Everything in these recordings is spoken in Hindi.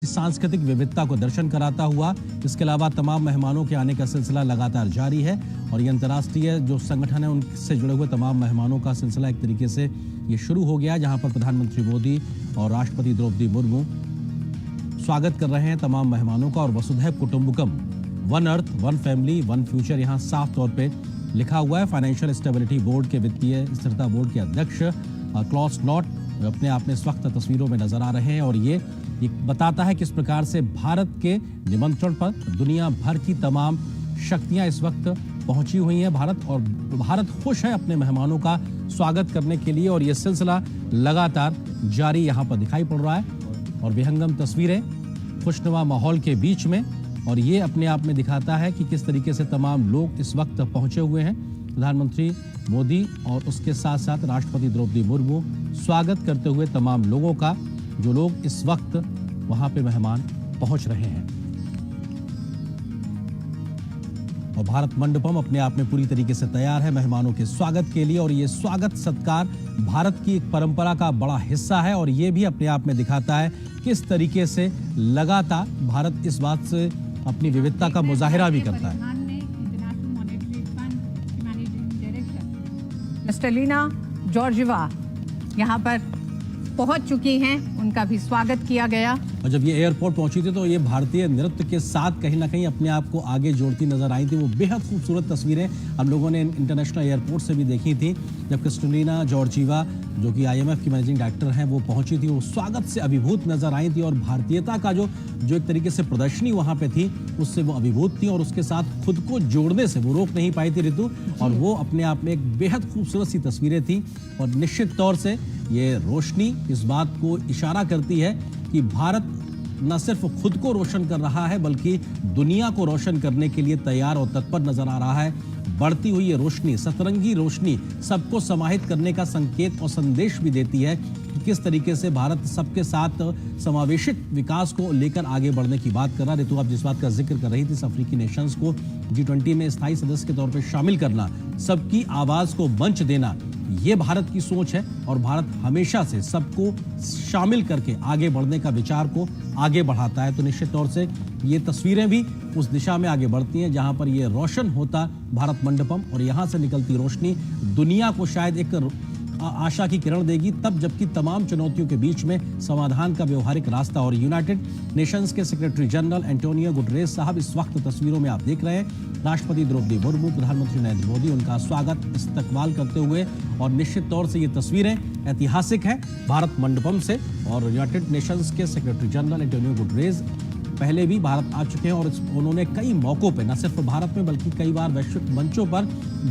सांस्कृतिक विविधता को दर्शन कराता हुआ। इसके अलावा तमाम मेहमानों के आने का सिलसिला लगातार जारी है और ये अंतर्राष्ट्रीय जो संगठन है उनसे जुड़े हुए तमाम मेहमानों का सिलसिला एक तरीके से ये शुरू हो गया, जहां पर प्रधानमंत्री मोदी और राष्ट्रपति द्रौपदी मुर्मू स्वागत कर रहे हैं तमाम मेहमानों का। और वसुधैव कुटुंबकम, one earth one family one future यहाँ साफ तौर पर लिखा हुआ है। फाइनेंशियल स्टेबिलिटी बोर्ड के वित्तीय स्थिरता बोर्ड के अध्यक्ष क्लॉस नॉट अपने आप में इस वक्त तस्वीरों में नजर आ रहे हैं और ये बताता है किस प्रकार से भारत के निमंत्रण पर दुनिया भर की तमाम शक्तियां इस वक्त पहुंची हुई हैं भारत खुश है अपने मेहमानों का स्वागत करने के लिए। और ये सिलसिला लगातार जारी यहां पर दिखाई पड़ रहा है और विहंगम तस्वीरें खुशनुमा माहौल के बीच में, और ये अपने आप में दिखाता है कि किस तरीके से तमाम लोग इस वक्त पहुंचे हुए हैं। प्रधानमंत्री मोदी और उसके साथ साथ राष्ट्रपति द्रौपदी मुर्मू स्वागत करते हुए तमाम लोगों का, जो लोग इस वक्त वहां पे मेहमान पहुंच रहे हैं। और भारत मंडपम अपने आप में पूरी तरीके से तैयार है मेहमानों के स्वागत के लिए और ये स्वागत सत्कार भारत की एक परंपरा का बड़ा हिस्सा है। और ये भी अपने आप में दिखाता है किस तरीके से लगातार भारत इस बात से अपनी विविधता का मुजाहिरा भी करता है। मिस्टर लीना जॉर्जिवा यहाँ पर पहुंच चुकी हैं, उनका भी स्वागत किया गया। और जब ये एयरपोर्ट पहुंची थी तो ये भारतीय नृत्य के साथ कहीं ना कहीं अपने आप को आगे जोड़ती नजर आई थी। वो बेहद खूबसूरत तस्वीरें हम लोगों ने इंटरनेशनल एयरपोर्ट से भी देखी थी। जब क्रिस्टलिना जॉर्जिवा, जो कि IMF की मैनेजिंग डायरेक्टर हैं, वो पहुंची थी, वो स्वागत से अभिभूत नजर आई थी और भारतीयता का जो एक तरीके से प्रदर्शनी वहां पे थी उससे वो अभिभूत थी और उसके साथ खुद को जोड़ने से वो रोक नहीं पाई थी ऋतु। और वो अपने आप में एक बेहद खूबसूरत सी तस्वीरें थी और निश्चित तौर से ये रोशनी इस बात को इशारा करती है कि भारत न सिर्फ खुद को रोशन कर रहा है बल्कि दुनिया को रोशन करने के लिए तैयार और तत्पर नजर आ रहा है। बढ़ती हुई ये रोशनी, सतरंगी रोशनी, सबको समाहित करने का संकेत और संदेश भी देती है कि किस तरीके से भारत सबके साथ समावेशित विकास को लेकर आगे बढ़ने की बात कर रहा है। ऋतु, आप जिस बात का जिक्र कर रही थी, अफ्रीकी नेशंस को G20 में स्थायी सदस्य के तौर पर शामिल करना, सबकी आवाज को मंच देना, ये भारत की सोच है और भारत हमेशा से सबको शामिल करके आगे बढ़ने का विचार को आगे बढ़ाता है। तो निश्चित तौर से ये तस्वीरें भी उस दिशा में आगे बढ़ती हैं जहां पर ये रोशन होता भारत मंडपम और यहां से निकलती रोशनी दुनिया को शायद एक आशा की किरण देगी, तब जबकि तमाम चुनौतियों के बीच में समाधान का व्यवहारिक रास्ता। और यूनाइटेड नेशंस के सेक्रेटरी जनरल एंटोनियो गुटरेस साहब इस वक्त तस्वीरों में आप देख रहे हैं, राष्ट्रपति द्रौपदी मुर्मू, प्रधानमंत्री नरेंद्र मोदी उनका स्वागत इस्तकबाल करते हुए। और निश्चित तौर से ये तस्वीरें ऐतिहासिक है भारत मंडपम से। और यूनाइटेड नेशंस के सेक्रेटरी जनरल एंटोनियो गुटरेस पहले भी भारत आ चुके हैं और उन्होंने कई मौकों पर, न सिर्फ भारत में बल्कि कई बार वैश्विक मंचों पर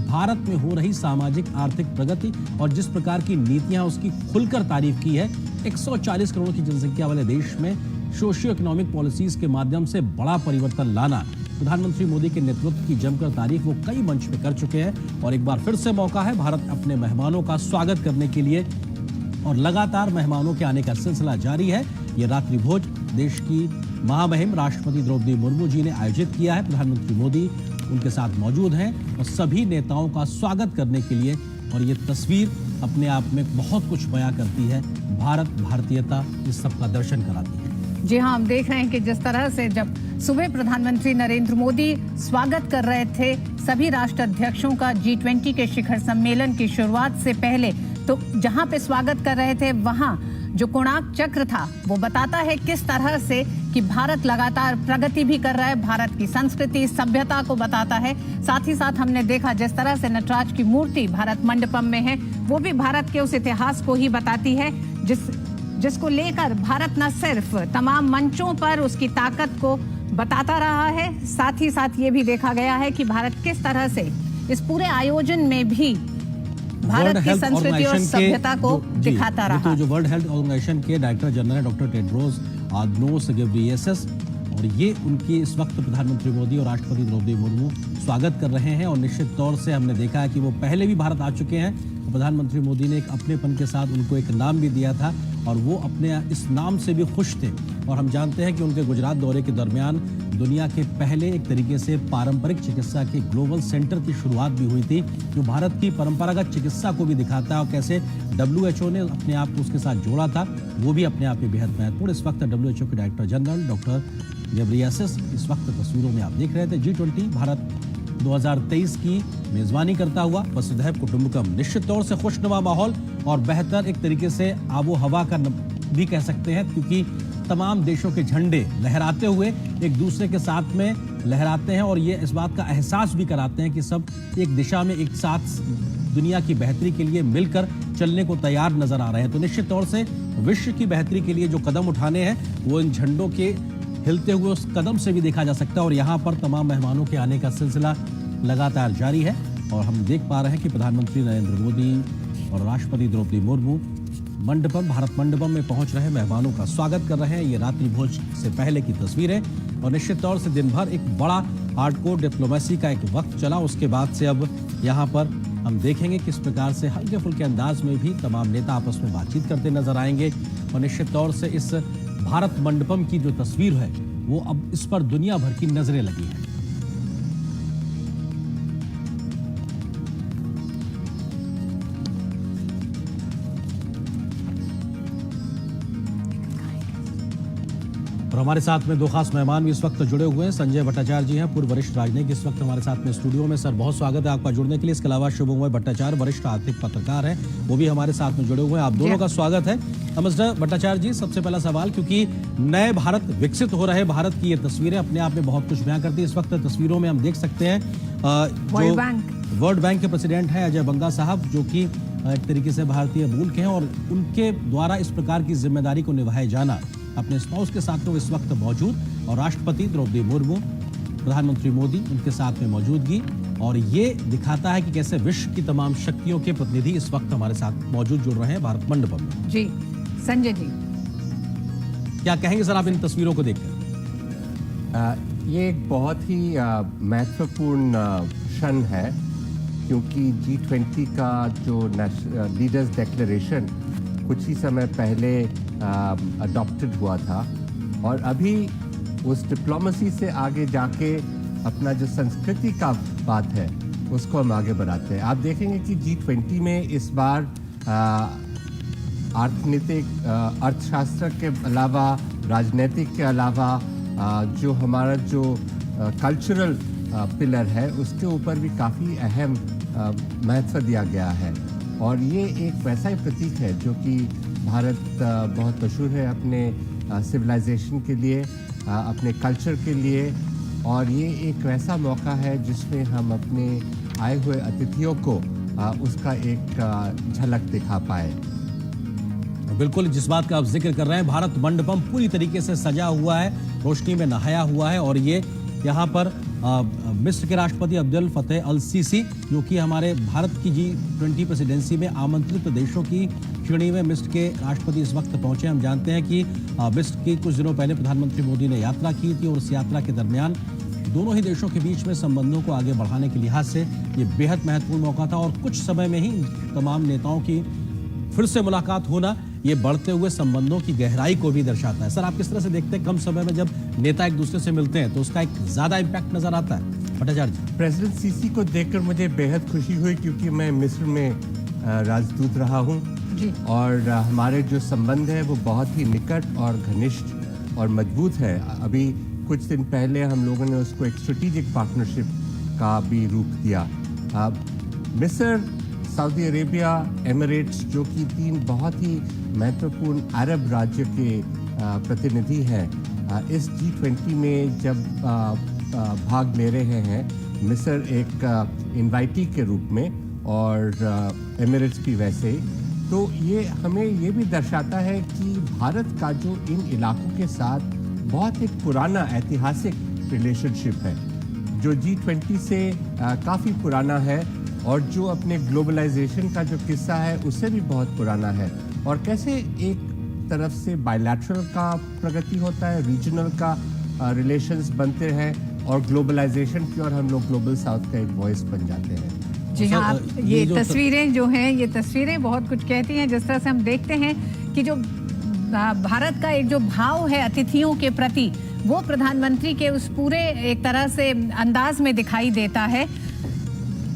भारत में हो रही सामाजिक आर्थिक प्रगति और जिस प्रकार की नीतियां उसकी खुलकर तारीफ की है। 140 करोड़ की जनसंख्या वाले देश में सोशियो इकोनॉमिक पॉलिसीज के माध्यम से बड़ा परिवर्तन लाना, प्रधानमंत्री मोदी के नेतृत्व की जमकर तारीफ वो कई मंच पे कर चुके हैं। और एक बार फिर से मौका है भारत अपने मेहमानों का स्वागत करने के लिए और लगातार मेहमानों के आने का सिलसिला जारी है। ये रात्रि भोज देश की महामहिम राष्ट्रपति द्रौपदी मुर्मू जी ने आयोजित किया है। प्रधानमंत्री मोदी उनके साथ मौजूद हैं और सभी नेताओं का स्वागत करने के लिए। और ये तस्वीर अपने आप में बहुत कुछ बयां करती है, भारत भारतीयता इस सब का दर्शन कराती है। जी हाँ, हम देख रहे हैं कि जिस तरह से जब सुबह प्रधानमंत्री नरेंद्र मोदी स्वागत कर रहे थे सभी राष्ट्राध्यक्षों का G20 के शिखर सम्मेलन की शुरुआत से पहले, तो जहां पे स्वागत कर रहे थे वहां जो कोणार्क चक्र था वो बताता है किस तरह से कि भारत लगातार प्रगति भी कर रहा है, भारत की संस्कृति सभ्यता को बताता है। साथ ही साथ हमने देखा जिस तरह से नटराज की मूर्ति भारत मंडपम में है, वो भी भारत के उस इतिहास को ही बताती है जिसको लेकर भारत न सिर्फ तमाम मंचों पर उसकी ताकत को बताता रहा है, साथ ही साथ ये भी देखा गया है कि भारत किस तरह से इस पूरे आयोजन में भी भारत की संस्कृति और सभ्यता को दिखाता रहा। जो वर्ल्ड हेल्थ ऑर्गेनाइजेशन के डायरेक्टर जनरल है डॉक्टर टेड्रोस अधनोम घेब्रेयेसस, और ये उनकी इस वक्त प्रधानमंत्री मोदी और राष्ट्रपति द्रौपदी मुर्मू स्वागत कर रहे हैं। और निश्चित तौर से हमने देखा है कि वो पहले भी भारत आ चुके हैं। प्रधानमंत्री मोदी ने एक अपनेपन के साथ उनको एक नाम भी दिया था और वो अपने इस नाम से भी खुश थे। और हम जानते हैं कि उनके गुजरात दौरे के दरमियान दुनिया के पहले एक तरीके से पारंपरिक चिकित्सा के ग्लोबल सेंटर की शुरुआत भी हुई थी, जो भारत की परंपरागत चिकित्सा को भी दिखाता है और कैसे WHO ने अपने आप को उसके साथ जोड़ा था, वो भी अपने आप में बेहद महत्वपूर्ण। इस वक्त WHO के डायरेक्टर जनरल डॉक्टर गेब्रियेसस इस वक्त तस्वीरों में आप देख रहे थे। G20 भारत 2023 की मेजबानी करता हुआ वसुधैव कुटुंबकम, निश्चित तौर से खुशनुमा माहौल और बेहतर एक तरीके से आबो हवा का भी कह सकते हैं, क्योंकि तमाम देशों के झंडे लहराते हुए एक दूसरे के साथ में लहराते हैं और ये इस बात का एहसास भी कराते हैं कि सब एक दिशा में एक साथ दुनिया की बेहतरी के लिए मिलकर चलने को तैयार नजर आ रहे हैं। तो निश्चित तौर से विश्व की बेहतरी के लिए जो कदम उठाने हैं वो इन झंडों के हिलते हुए उस कदम से भी देखा जा सकता है। और यहाँ पर तमाम मेहमानों के आने का सिलसिला लगातार जारी है और हम देख पा रहे हैं कि प्रधानमंत्री नरेंद्र मोदी और राष्ट्रपति द्रौपदी मुर्मू मंडपम, भारत मंडपम में पहुंच रहे मेहमानों का स्वागत कर रहे हैं। ये रात्रि भोज से पहले की तस्वीरें और निश्चित तौर से दिन भर एक बड़ा हार्डकोर डिप्लोमेसी का एक वक्त चला। उसके बाद से अब यहाँ पर हम देखेंगे किस प्रकार से हल्के फुल्के अंदाज में भी तमाम नेता आपस में बातचीत करते नजर आएंगे। और निश्चित तौर से इस भारत मंडपम की जो तस्वीर है वो अब इस पर दुनिया भर की नजरें लगी हैं। और हमारे साथ में दो खास मेहमान भी इस वक्त जुड़े हुए हैं। संजय भट्टाचार्य जी हैं, पूर्व वरिष्ठ राजनीतिक, इस वक्त हमारे साथ में स्टूडियो में। सर बहुत स्वागत है आपका जुड़ने के लिए। इसके अलावा शुभमोय भट्टाचार्य, वरिष्ठ आर्थिक पत्रकार हैं, वो भी हमारे साथ में जुड़े हुए हैं। आप दोनों का स्वागत है। मिस्टर भट्टाचार्य जी, सबसे पहला सवाल, क्योंकि नए भारत, विकसित हो रहे भारत की ये तस्वीरें अपने आप में बहुत कुछ बयां करती है। इस वक्त तस्वीरों में हम देख सकते हैं जो वर्ल्ड बैंक के प्रेसिडेंट हैं अजय बंगा साहब, जो कि एक तरीके से भारतीय मूल के हैं और उनके द्वारा इस प्रकार की जिम्मेदारी को निभाए जाना अपने स्पाउस के साथ में इस वक्त मौजूद, और राष्ट्रपति द्रौपदी मुर्मू, प्रधानमंत्री मोदी, उनके साथ में मौजूदगी, और ये दिखाता है कि कैसे विश्व की तमाम शक्तियों के प्रतिनिधि इस वक्त हमारे साथ मौजूद जुड़ रहे हैं भारत मंडपम में। जी संजय जी, क्या कहेंगे सर आप इन तस्वीरों को देखकर? ये एक बहुत ही महत्वपूर्ण क्षण है, क्योंकि G20 का जो लीडर्स डिक्लेरेशन कुछ ही समय पहले अडॉप्टेड हुआ था और अभी उस डिप्लोमेसी से आगे जाके अपना जो संस्कृति का बात है उसको हम आगे बढ़ाते हैं। आप देखेंगे कि G20 में इस बार अर्थशास्त्र के अलावा, राजनीतिक के अलावा जो हमारा जो कल्चरल पिलर है उसके ऊपर भी काफ़ी अहम महत्व दिया गया है। और ये एक वैसा ही प्रतीक है जो कि भारत बहुत मशहूर है अपने सिविलाइजेशन के लिए, अपने कल्चर के लिए, और ये एक वैसा मौका है जिसमें हम अपने आए हुए अतिथियों को उसका एक झलक दिखा पाए। बिल्कुल, जिस बात का आप जिक्र कर रहे हैं, भारत मंडपम पूरी तरीके से सजा हुआ है, रोशनी में नहाया हुआ है। और ये यहाँ पर मिस्र के राष्ट्रपति अब्दुल फतेह अल सीसी, जो कि हमारे भारत की G20 प्रेसिडेंसी में आमंत्रित देशों की श्रेणी में मिस्र के राष्ट्रपति इस वक्त पहुंचे। हम जानते हैं कि मिस्र की कुछ दिनों पहले प्रधानमंत्री मोदी ने यात्रा की थी और उस यात्रा के दरमियान दोनों ही देशों के बीच में संबंधों को आगे बढ़ाने के लिहाज से ये बेहद महत्वपूर्ण मौका था। और कुछ समय में ही तमाम नेताओं की फिर से मुलाकात होना ये बढ़ते हुए संबंधों की गहराई को भी दर्शाता है। सर आप किस तरह से देखते हैं, कम समय में जब नेता एक दूसरे से मिलते हैं तो उसका एक ज्यादा इम्पैक्ट नजर आता है? भट्टाचार्य जी, प्रेसिडेंट सीसी को देखकर मुझे बेहद खुशी हुई, क्योंकि मैं मिस्र में राजदूत रहा हूँ और हमारे जो संबंध है वो बहुत ही निकट और घनिष्ठ और मजबूत है। अभी कुछ दिन पहले हम लोगों ने उसको एक स्ट्रेटेजिक पार्टनरशिप का भी रूप दिया। मिस्र, सऊदी अरेबिया, एमिरेट्स, जो कि 3 बहुत ही महत्वपूर्ण अरब राज्य के प्रतिनिधि हैं, इस G20 में जब भाग ले रहे हैं। मिस्र एक इनवाइटी के रूप में और एमिरेट्स भी वैसे ही। तो ये हमें ये भी दर्शाता है कि भारत का जो इन इलाकों के साथ बहुत एक पुराना ऐतिहासिक रिलेशनशिप है, जो G20 से काफ़ी पुराना है और जो अपने ग्लोबलाइजेशन का जो किस्सा है उससे भी बहुत पुराना है। और कैसे एक तरफ से बायलैटरल का प्रगति होता है, रीजनल का रिलेशंस बनते हैं, और ग्लोबलाइजेशन की और हम लोग ग्लोबल साउथ का एक वॉइस बन जाते हैं। जी हाँ, ये तस्वीरें जो हैं, ये तस्वीरें बहुत कुछ कहती हैं। जिस तरह से हम देखते हैं कि जो भारत का एक जो भाव है अतिथियों के प्रति, वो प्रधानमंत्री के उस पूरे एक तरह से अंदाज में दिखाई देता है।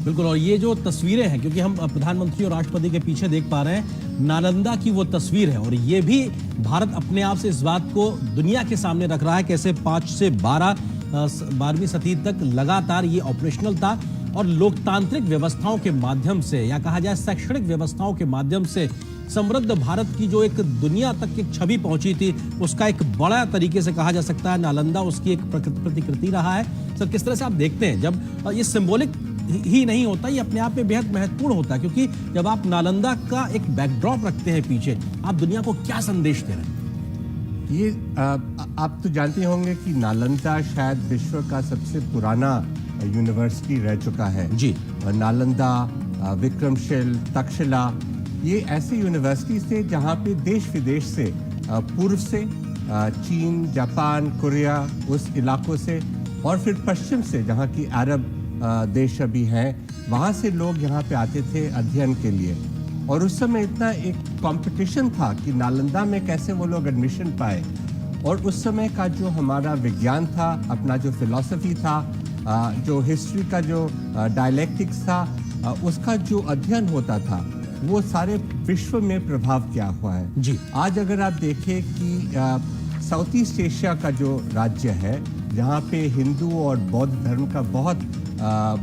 बिल्कुल, और ये जो तस्वीरें हैं, क्योंकि हम प्रधानमंत्री और राष्ट्रपति के पीछे देख पा रहे हैं, नालंदा की वो तस्वीर है, और ये भी भारत अपने आप से इस बात को दुनिया के सामने रख रहा है कैसे 5 से 12वीं सदी तक लगातार ये ऑपरेशनल था, और लोकतांत्रिक व्यवस्थाओं के माध्यम से, या कहा जाए शैक्षणिक व्यवस्थाओं के माध्यम से समृद्ध भारत की जो एक दुनिया तक एक छवि पहुंची थी, उसका एक बड़ा तरीके से कहा जा सकता है नालंदा उसकी एक प्रतिकृति रहा है। सर, किस तरह से आप देखते हैं, जब ये सिंबॉलिक ही नहीं होता, ये अपने आप में बेहद महत्वपूर्ण होता है, क्योंकि जब आप नालंदा का एक बैकड्रॉप रखते हैं पीछे, आप दुनिया को क्या संदेश दे रहे हैं? ये आप तो जानते होंगे कि नालंदा शायद विश्व का सबसे पुराना यूनिवर्सिटी रह चुका है जी। नालंदा, विक्रमशिल, तक्षशिला, ये ऐसे यूनिवर्सिटीज थे जहाँ पे देश विदेश से, पूर्व से चीन, जापान, कोरिया, उस इलाकों से, और फिर पश्चिम से जहाँ की अरब देश अभी हैं, वहाँ से लोग यहाँ पे आते थे अध्ययन के लिए। और उस समय इतना एक कंपटीशन था कि नालंदा में कैसे वो लोग एडमिशन पाए, और उस समय का जो हमारा विज्ञान था, अपना जो फिलॉसफी था, जो हिस्ट्री का जो डायलेक्टिक्स था, उसका जो अध्ययन होता था, वो सारे विश्व में प्रभाव किया हुआ है जी। आज अगर आप देखें कि साउथ ईस्ट एशिया का जो राज्य है, जहाँ पे हिंदू और बौद्ध धर्म का बहुत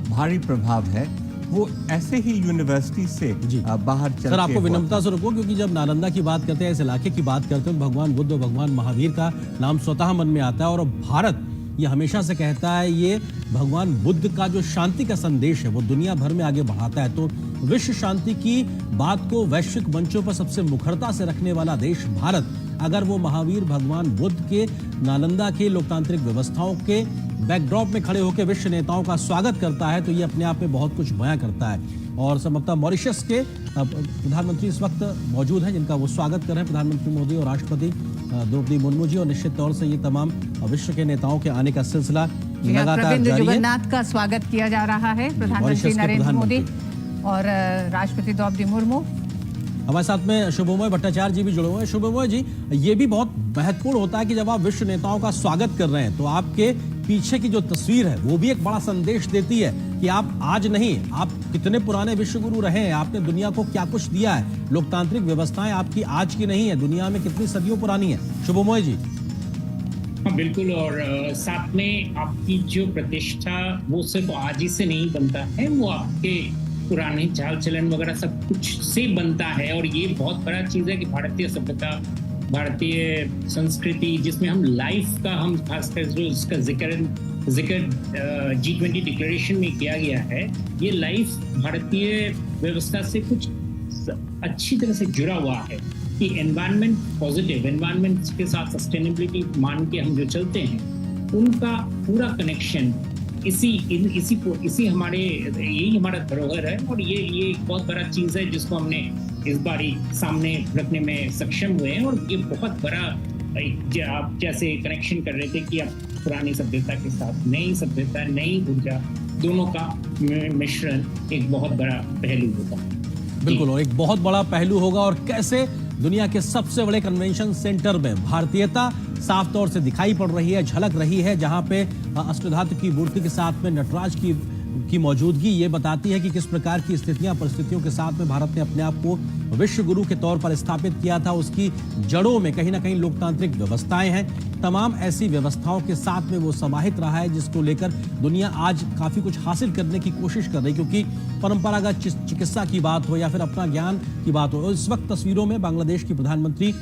भारी प्रभाव है, वो ऐसे ही यूनिवर्सिटी से बाहर चल के। सर, आपको विनम्रता से रुको, क्योंकि जब नालंदा की बात करते हैं, इस इलाके की बात करते हैं, भगवान बुद्ध और भगवान महावीर का नाम स्वतः मन में आता है, और भारत ये हमेशा से कहता है ये भगवान बुद्ध का जो शांति का संदेश है वो दुनिया भर में आगे बढ़ाता है। तो विश्व शांति की बात को वैश्विक मंचों पर सबसे मुखरता से रखने वाला देश भारत, अगर वो महावीर भगवान बुद्ध के नालंदा के लोकतांत्रिक व्यवस्थाओं के बैकड्रॉप में खड़े होकर विश्व नेताओं का स्वागत करता है, तो ये अपने आप में बहुत कुछ बयां करता है। और संभवतः मॉरिशस के प्रधानमंत्री इस वक्त मौजूद हैं, जिनका वो स्वागत कर रहे हैं, प्रधानमंत्री मोदी और राष्ट्रपति द्रौपदी मुर्मू जी, और निश्चित तौर से ये तमाम विश्व के नेताओं के आने का सिलसिला लगातार जारी है। जगन्नाथ का स्वागत किया जा रहा है, प्रधानमंत्री नरेंद्र मोदी और राष्ट्रपति द्रौपदी मुर्मू। हमारे साथ में शुभमोय भट्टाचार्य जी भी जुड़े हुए हैं। शुभमोय जी, ये भी बहुत महत्वपूर्ण होता है कि जब आप विश्व नेताओं का स्वागत कर रहे हैं, तो आपके पीछे की जो तस्वीर है वो भी एक बड़ा संदेश देती है कि आप आज नहीं, आप कितने पुराने विश्वगुरु रहे हैं, आपने दुनिया को क्या कुछ दिया है। लोकतांत्रिक व्यवस्थाएं आपकी आज की नहीं है, दुनिया में कितनी सदियों पुरानी है। शुभमोय जी। हाँ, बिल्कुल, और साथ में आपकी जो प्रतिष्ठा वो सिर्फ आज ही से नहीं बनता है, वो आपके पुराने चाल चलन वगैरह सब कुछ से बनता है। और ये बहुत बड़ा चीज है कि भारतीय सभ्यता, भारतीय संस्कृति, जिसमें हम लाइफ का, हम खासकर जो इसका जिक्र G20 डिक्लेरेशन में किया गया है, ये लाइफ भारतीय व्यवस्था से कुछ अच्छी तरह से जुड़ा हुआ है कि एनवायरनमेंट, पॉजिटिव एनवायरनमेंट के साथ सस्टेनेबिलिटी मान के हम जो चलते हैं, उनका पूरा कनेक्शन इसी हमारे, यही हमारा धरोहर है। और ये एक बहुत बड़ा चीज है जिसको हमने इस बारी सामने रखने में सक्षम हुए हैं। और ये बहुत बड़ा, आप जैसे कनेक्शन कर रहे थे कि आप पुरानी सभ्यता के साथ नई सभ्यता, नई ऊर्जा, दोनों का मिश्रण एक बहुत बड़ा पहलू होगा। बिल्कुल, और एक बहुत बड़ा पहलू होगा, और कैसे दुनिया के सबसे बड़े कन्वेंशन सेंटर में भारतीयता साफ तौर से दिखाई पड़ रही है, झलक रही है, जहां पे अष्टधातु की मूर्ति के साथ में नटराज की मौजूदगी ये बताती है कि किस प्रकार की स्थितियां, परिस्थितियों के साथ में भारत ने अपने आप को विश्व गुरु के तौर पर स्थापित किया था। उसकी जड़ों में कहीं ना कहीं लोकतांत्रिक व्यवस्थाएं हैं, तमाम ऐसी व्यवस्थाओं के साथ में वो समाहित रहा है, जिसको लेकर दुनिया आज काफी कुछ हासिल करने की कोशिश कर रही, क्योंकि परंपरागत चिकित्सा की बात हो या फिर अपना ज्ञान की बात हो। इस वक्त तस्वीरों में बांग्लादेश की प्रधानमंत्री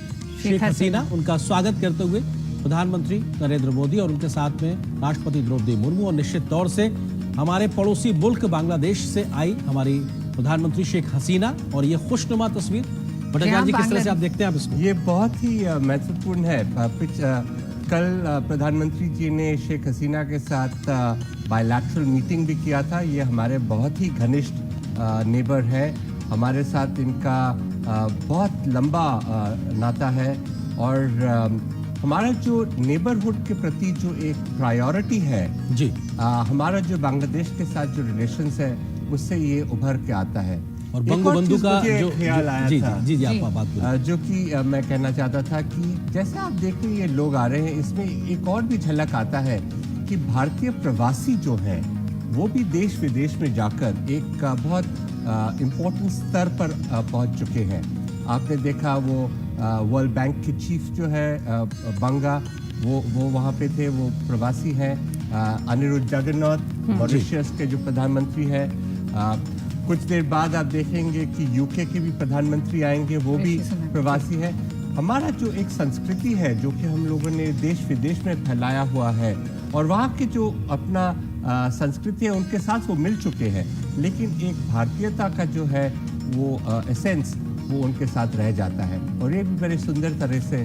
शेख हसीना, उनका स्वागत करते हुए प्रधानमंत्री नरेंद्र मोदी और उनके साथ में राष्ट्रपति द्रौपदी मुर्मू, और निश्चित तौर से हमारे पड़ोसी मुल्क बांग्लादेश से आई हमारी प्रधानमंत्री शेख हसीना, और ये खुशनुमा तस्वीर। भट्टाचार्य जी, किस तरह से आप देखते हैं आप इसको? ये बहुत ही महत्वपूर्ण है। कल प्रधानमंत्री जी ने शेख हसीना के साथ बायलैटरल मीटिंग भी किया था। ये हमारे बहुत ही घनिष्ठ नेबर है, हमारे साथ इनका बहुत लंबा नाता है, और हमारा जो नेबरहुड के प्रति जो एक प्रायोरिटी है जी, हमारा जो बांग्लादेश के साथ जो रिलेशंस है, उससे ये उभर के आता है। और एक और बंगबंधु चीज़ का मुझे जो ख्याल आया जी था। जी जी आप बात करिए। जो कि मैं कहना चाहता था कि जैसे आप देख रहे हैं ये लोग आ रहे हैं, इसमें एक और भी झलक आता है कि भारतीय प्रवासी जो हैं वो भी देश विदेश में जाकर एक बहुत इम्पोर्टेंट स्तर पर पहुंच चुके हैं। आपने देखा वो वर्ल्ड बैंक के चीफ जो है बंगा, वो वहाँ पे थे, वो प्रवासी हैं। अनिरुद्ध जगन्नाथ मॉरिशस के जो प्रधानमंत्री हैं, कुछ देर बाद आप देखेंगे कि यूके के भी प्रधानमंत्री आएंगे, वो भी प्रवासी है। हमारा जो एक संस्कृति है जो कि हम लोगों ने देश विदेश में फैलाया हुआ है, और वहाँ के जो अपना संस्कृति है उनके साथ वो मिल चुके हैं, लेकिन एक भारतीयता का जो है वो एसेंस वो उनके साथ रह जाता है, और ये भी बड़े सुंदर तरह से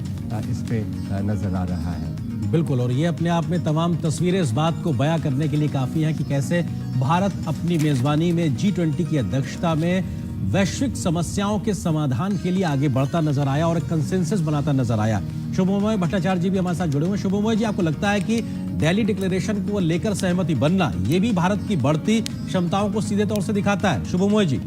इस पे नजर आ रहा है। बिल्कुल, और ये अपने आप में तमाम तस्वीरें इस बात को बयां करने के लिए काफ़ी हैं कि कैसे भारत अपनी मेज़बानी में G20 की अध्यक्षता में वैश्विक समस्याओं के समाधान के लिए आगे बढ़ता नजर आया और एक कंसेंसस बनाता नजर आया। शुभमोय भट्टाचार्य जी भी हमारे साथ जुड़े हुए हैं। शुभमोय जी, आपको लगता है कि दिल्ली डिक्लेरेशन को लेकर सहमति बनना ये भी भारत की बढ़ती क्षमताओं को सीधे तौर से दिखाता है? शुभमोय जी।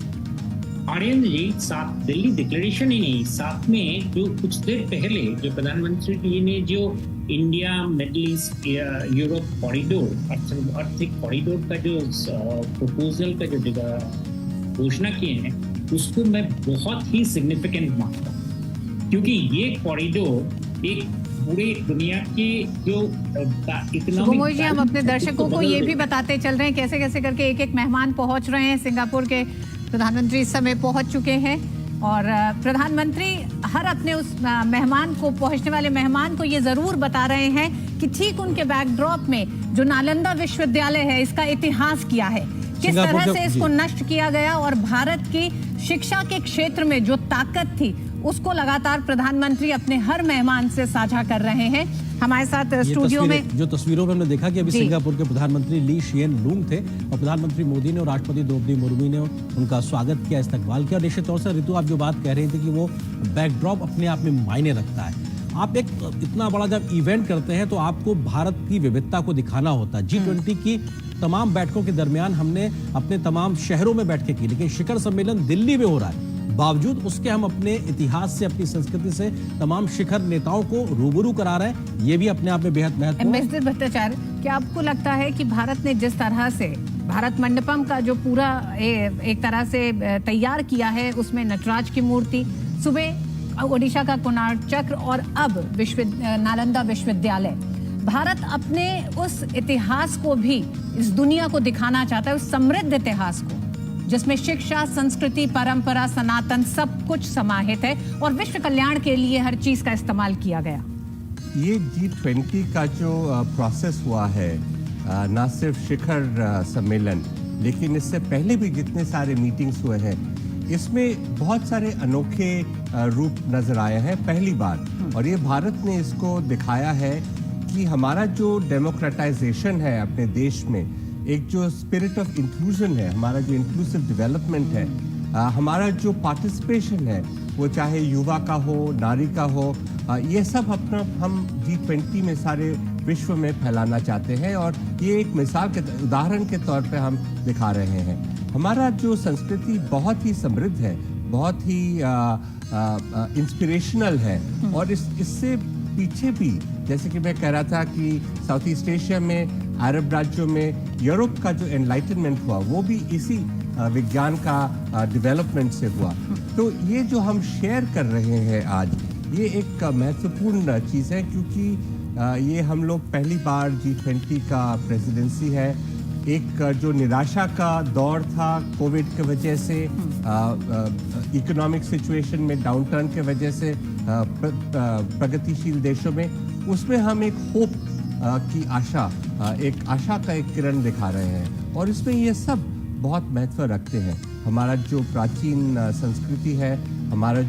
आर्यन जी, साथ दिल्ली डिक्लेरेशन ही नहीं, साथ में जो कुछ देर पहले जो प्रधानमंत्री जी ने जो India middle east Europe corridor आर्थिक कॉरिडोर का जो प्रपोजल का जो घोषणा किए हैं, उसको मैं बहुत ही सिग्निफिकेंट मानता हूँ, क्योंकि ये कॉरिडोर एक पूरे दुनिया के जो शुभमोय जी, हम अपने दर्शकों को ये भी बताते चल रहे हैं कैसे कैसे करके एक एक मेहमान पहुंच रहे हैं। सिंगापुर के प्रधानमंत्री इस समय पहुंच चुके हैं, और प्रधानमंत्री हर अपने उस मेहमान को, पहुंचने वाले मेहमान को ये जरूर बता रहे हैं कि ठीक उनके बैकड्रॉप में जो नालंदा विश्वविद्यालय है, इसका इतिहास क्या है, किस तरह से इसको नष्ट किया गया, और भारत की शिक्षा के क्षेत्र में जो ताकत थी उसको लगातार प्रधानमंत्री अपने हर मेहमान से साझा कर रहे हैं। हमारे साथ स्टूडियो में जो तस्वीरों में हमने देखा कि अभी सिंगापुर के प्रधानमंत्री ली शिएन लूंग थे, और प्रधानमंत्री मोदी ने और राष्ट्रपति द्रौपदी मुर्मू ने उनका स्वागत किया, इस्तकबाल किया। निश्चित तौर से ऋतु, आप जो बात कह रहे थे कि वो बैकड्रॉप अपने आप में मायने रखता है। आप एक इतना बड़ा जब इवेंट करते हैं तो आपको भारत की विविधता को दिखाना होता है। G20 की तमाम बैठकों के दरमियान हमने अपने तमाम शहरों में बैठकें की, लेकिन शिखर सम्मेलन दिल्ली में हो रहा है। बावजूद उसके हम अपने इतिहास से, अपनी संस्कृति से तमाम शिखर नेताओं को रूबरू करा रहे हैं। ये भी अपने आप में बेहद महत्वपूर्ण है। एम्बेसडर भट्टाचार्य, क्या आपको लगता है कि भारत ने जिस तरह से भारत मंडपम का जो पूरा एक तरह से तैयार किया है, उसमें नटराज की मूर्ति, सुबह ओडिशा का कोणार्क चक्र और अब नालंदा विश्वविद्यालय, भारत अपने उस इतिहास को भी इस दुनिया को दिखाना चाहता है, उस समृद्ध इतिहास को जिसमें शिक्षा, संस्कृति, परंपरा, सनातन सब कुछ समाहित है, और विश्व कल्याण के लिए हर चीज का इस्तेमाल किया गया। ये G20 का जो प्रोसेस हुआ है, ना सिर्फ शिखर सम्मेलन, लेकिन इससे पहले भी जितने सारे मीटिंग्स हुए हैं, इसमें बहुत सारे अनोखे रूप नजर आए हैं पहली बार। और ये भारत ने इसको दिखाया है कि हमारा जो डेमोक्रेटाइजेशन है अपने देश में, एक जो स्पिरिट ऑफ इंक्लूजन है, हमारा जो इंक्लूसिव डेवलपमेंट है, हमारा जो पार्टिसिपेशन है, वो चाहे युवा का हो, नारी का हो, ये सब अपना हम G20 में सारे विश्व में फैलाना चाहते हैं, और ये एक मिसाल के उदाहरण के तौर पे हम दिखा रहे हैं। हमारा जो संस्कृति बहुत ही समृद्ध है, बहुत ही इंस्पिरेशनल है, और इससे पीछे भी, जैसे कि मैं कह रहा था कि साउथ ईस्ट एशिया में, अरब राज्यों में, यूरोप का जो एनलाइटनमेंट हुआ वो भी इसी विज्ञान का डेवलपमेंट से हुआ। तो ये जो हम शेयर कर रहे हैं आज, ये एक महत्वपूर्ण चीज़ है, क्योंकि ये हम लोग पहली बार G20 का प्रेसिडेंसी है। एक जो निराशा का दौर था कोविड की वजह से, इकोनॉमिक सिचुएशन में डाउनटर्न के वजह से प्रगतिशील देशों में, उसमें हम एक होप की आशा, एक आशा का एक किरण दिखा रहे हैं, और इसमें ये सब बहुत महत्व रखते हैं। हमारा जो प्राचीन संस्कृति है, हमारा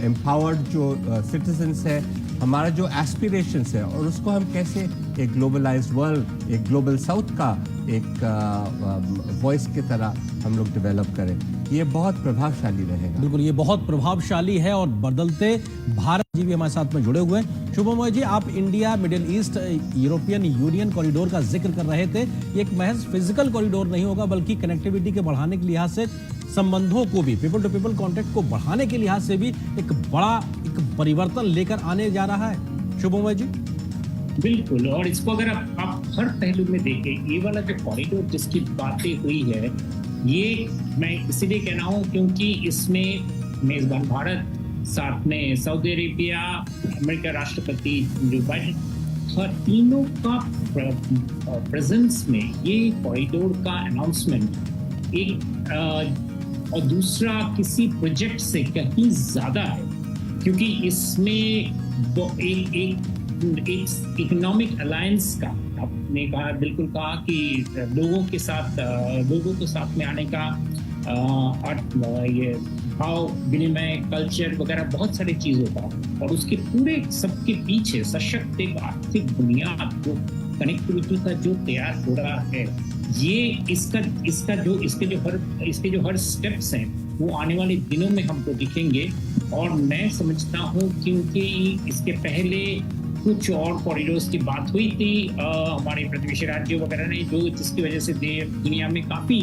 एम्पावर्ड जो सिटीजन्स है, हमारा जो एस्पिरेशंस है, और उसको हम कैसे एक ग्लोबलाइज्ड वर्ल्ड, एक ग्लोबल साउथ का एक वॉइस की तरह हम लोग डेवलप करें, ये बहुत प्रभावशाली रहेगा। बिल्कुल, ये बहुत प्रभावशाली है। और बदलते भारत जी भी हमारे साथ में जुड़े हुए हैं। शुभमोय जी, आप India middle east European union corridor का जिक्र कर रहे थे। ये एक महज फिजिकल कॉरिडोर नहीं होगा, बल्कि कनेक्टिविटी के बढ़ाने के लिहाज से, संबंधों को भी, पीपल टू पीपल कॉन्टेक्ट को बढ़ाने के लिहाज से भी एक बड़ा परिवर्तन लेकर आने जा रहा है। शुभमोय जी, बिल्कुल। और इसको अगर आप हर पहलू में देखें, ये वाला जो कॉरिडोर जिसकी बातें हुई है, ये मैं इसीलिए कह रहा हूँ क्योंकि इसमें मेजबान भारत, साथ में सऊदी अरेबिया, अमेरिका राष्ट्रपति जो बाइडेन, हर तीनों का प्रेजेंस में ये कॉरिडोर का अनाउंसमेंट एक और दूसरा किसी प्रोजेक्ट से कहीं ज्यादा है, क्योंकि इसमें एक इकोनॉमिक अलायंस का, आपने कहा, बिल्कुल कहा कि लोगों को साथ में आने का ये भाव विनिमय, कल्चर वगैरह बहुत सारी चीजों का, और उसके पूरे सबके पीछे सशक्त एक आर्थिक बुनियाद जो कनेक्टिविटी का जो तैयार हो रहा है, ये इसके जो हर स्टेप्स हैं वो आने वाले दिनों में हमको दिखेंगे। और मैं समझता हूँ क्योंकि इसके पहले कुछ और कॉरिडोर्स की बात हुई थी हमारे प्रतिवेशी राज्यों वगैरह ने, जो जिसकी वजह से दुनिया में काफी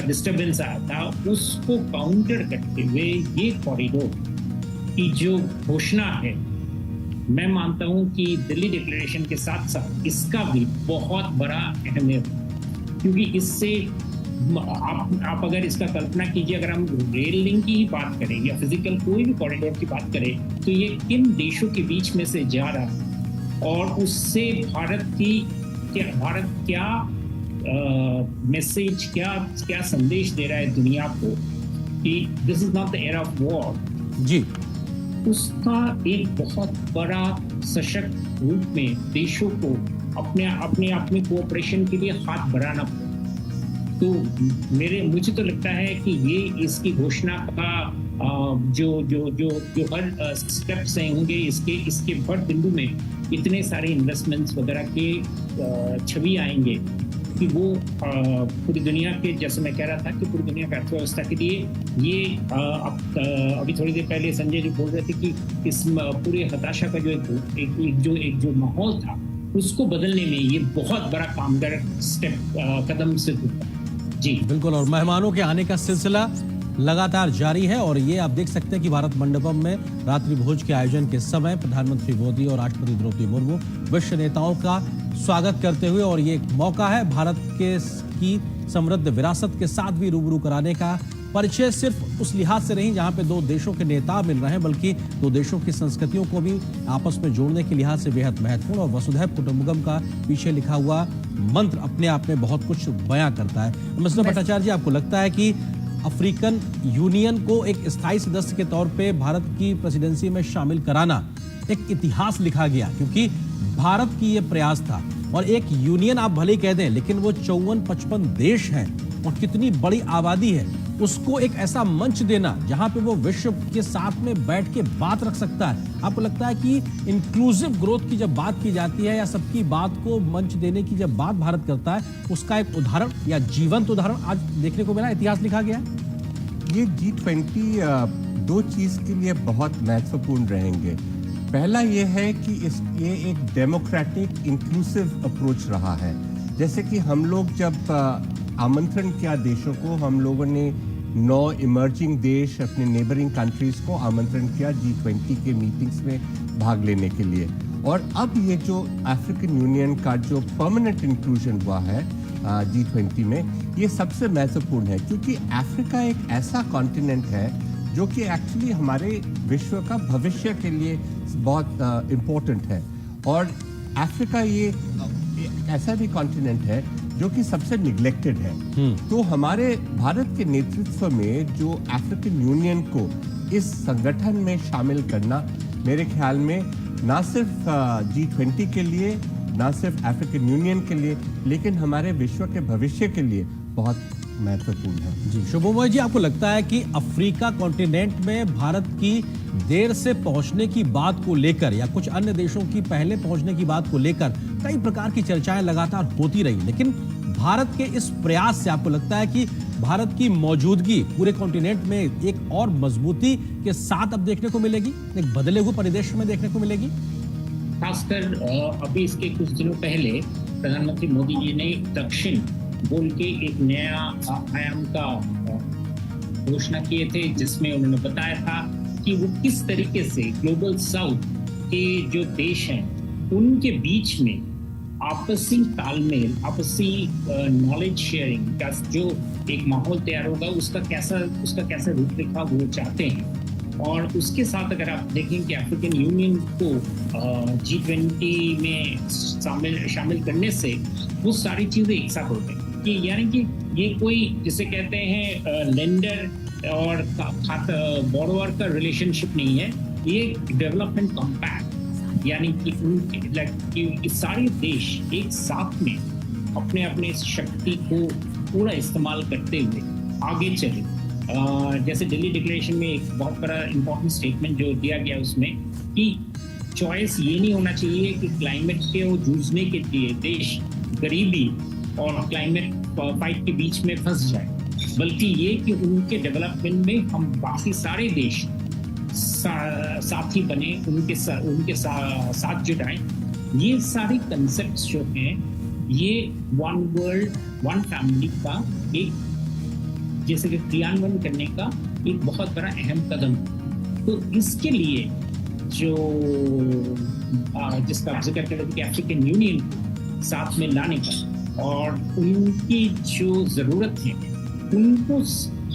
डिस्टर्बेंस आया था, उसको काउंटर करते हुए ये कॉरिडोर की जो घोषणा है, मैं मानता हूं कि दिल्ली डिक्लेरेशन के साथ साथ इसका भी बहुत बड़ा अहमियत है, क्योंकि इससे आप अगर इसका कल्पना कीजिए, अगर हम रेल लिंक की ही बात करें या फिजिकल कोई भी कॉरिडोर की बात करें, तो ये किन देशों के बीच में से जा रहा है और उससे भारत क्या मैसेज, क्या संदेश दे रहा है दुनिया को कि this is not the era of war जी, उसका एक बहुत बड़ा सशक्त रूप में देशों को अपने कोऑपरेशन के लिए हाथ बढ़ाना पड़े। तो मुझे तो लगता है कि ये इसकी घोषणा का जो हर स्टेप्स होंगे, इसके हर बिंदु में इतने सारे इन्वेस्टमेंट्स वगैरह के छवि आएंगे कि वो पूरी दुनिया के, जैसे मैं कह रहा था कि पूरी दुनिया की अर्थव्यवस्था के लिए ये अभी थोड़ी देर पहले संजय जी बोल रहे थे कि इस पूरे हताशा का जो माहौल था, उसको बदलने में ये बहुत बड़ा कामगार कदम सिद्ध हुआ। जी बिल्कुल। और मेहमानों के आने का सिलसिला लगातार जारी है, और ये आप देख सकते हैं कि भारत मंडपम में रात्रि भोज के आयोजन के समय प्रधानमंत्री मोदी और राष्ट्रपति द्रौपदी मुर्मू विश्व नेताओं का स्वागत करते हुए, और ये एक मौका है भारत की समृद्ध विरासत के साथ भी रूबरू कराने का। परिचय सिर्फ उस लिहाज से नहीं जहां पे दो देशों के नेता मिल रहे हैं, बल्कि दो देशों की संस्कृतियों को भी आपस में जोड़ने के लिहाज से बेहद महत्वपूर्ण। और वसुधैव कुटुंबकम का पीछे लिखा हुआ मंत्र अपने आप में बहुत कुछ बयां करता है। मिस्टर भट्टाचार्य जी, आपको लगता है कि अफ्रीकन यूनियन को एक स्थायी सदस्य के तौर पे भारत की प्रेसिडेंसी में शामिल कराना एक इतिहास लिखा गया, क्योंकि भारत की ये प्रयास था। और एक यूनियन आप भले ही कह दें, लेकिन वो 54-55 देश हैं और कितनी बड़ी आबादी है, उसको एक ऐसा मंच देना जहां पे वो विश्व के साथ में बैठ के बात रख सकता है। आपको लगता है कि इंक्लूसिव ग्रोथ की जब बात की जाती है या सबकी बात को मंच देने की जब बात भारत करता है, उसका एक उदाहरण या जीवंत उदाहरण आज देखने को मिला, इतिहास लिखा गया? ये G20 दो चीज के लिए बहुत महत्वपूर्ण रहेंगे। पहला ये है कि ये एक डेमोक्रेटिक इंक्लूसिव अप्रोच रहा है। जैसे कि हम लोग जब आमंत्रण किया देशों को, हम लोगों ने 9 इमर्जिंग देश, अपने नेबरिंग कंट्रीज को आमंत्रण किया G20 के मीटिंग्स में भाग लेने के लिए। और अब ये जो अफ्रीकन यूनियन का जो परमानेंट इंक्लूजन हुआ है G20 में, ये सबसे महत्वपूर्ण है, क्योंकि अफ्रीका एक ऐसा कॉन्टिनेंट है जो कि एक्चुअली हमारे विश्व का भविष्य के लिए बहुत इम्पोर्टेंट है। और अफ्रीका ये ऐसा भी कॉन्टिनेंट है जो कि सबसे निग्लेक्टेड है। तो हमारे भारत के नेतृत्व में जो अफ्रीकन यूनियन को इस संगठन में शामिल करना, मेरे ख्याल में ना सिर्फ G20 के लिए, ना सिर्फ अफ्रीकन यूनियन के लिए, लेकिन हमारे विश्व के भविष्य के लिए बहुत महत्वपूर्ण है। जी शुभमोय जी, आपको लगता है कि अफ्रीका कॉन्टिनेंट में भारत की देर से पहुंचने की बात को लेकर या कुछ अन्य देशों की पहले पहुंचने की बात को लेकर कई प्रकार की चर्चाएं लगातार होती रही, लेकिन भारत के इस प्रयास से आपको लगता है कि भारत की मौजूदगी पूरे कॉन्टिनेंट में एक और मजबूती के साथ अब देखने को मिलेगी, एक बदले हुए परिदृश्य में देखने को मिलेगी? खासकर अभी इसके कुछ दिनों पहले प्रधानमंत्री मोदी जी ने दक्षिण बोल के एक नया आयाम का घोषणा किए थे, जिसमें उन्होंने बताया था कि वो किस तरीके से ग्लोबल साउथ के जो देश हैं उनके बीच में आपसी तालमेल, आपसी नॉलेज शेयरिंग का जो एक माहौल तैयार होगा, उसका कैसा रूपरेखा वो चाहते हैं। और उसके साथ अगर आप देखें कि अफ्रीकन यूनियन को G20 में शामिल करने से वो सारी चीजें एक साथ होते हैं कि यानी कि ये कोई जिसे कहते हैं लेंडर और बोरोवर का रिलेशनशिप नहीं है, ये डेवलपमेंट कॉम्पैक्ट, यानी कि सारे देश एक साथ में अपने अपने शक्ति को पूरा इस्तेमाल करते हुए आगे चले। जैसे दिल्ली डिक्लेरेशन में एक बहुत बड़ा इंपॉर्टेंट स्टेटमेंट जो दिया गया उसमें कि चॉइस ये नहीं होना चाहिए कि क्लाइमेट के जूझने के लिए देश गरीबी और क्लाइमेट फाइट के बीच में फंस जाए, बल्कि ये कि उनके डेवलपमेंट में हम बाकी सारे देश साथी बने, उनके साथ जुटाएं। ये सारे कंसेप्ट्स जो हैं ये वन वर्ल्ड वन फैमिली का एक जैसे कि क्रियान्वयन करने का एक बहुत बड़ा अहम कदम। तो इसके लिए जो जिसका जिक्र कर रहे थे कि अफ्रीकन यूनियन को साथ में लाने का और उनकी जो जरूरत है उनको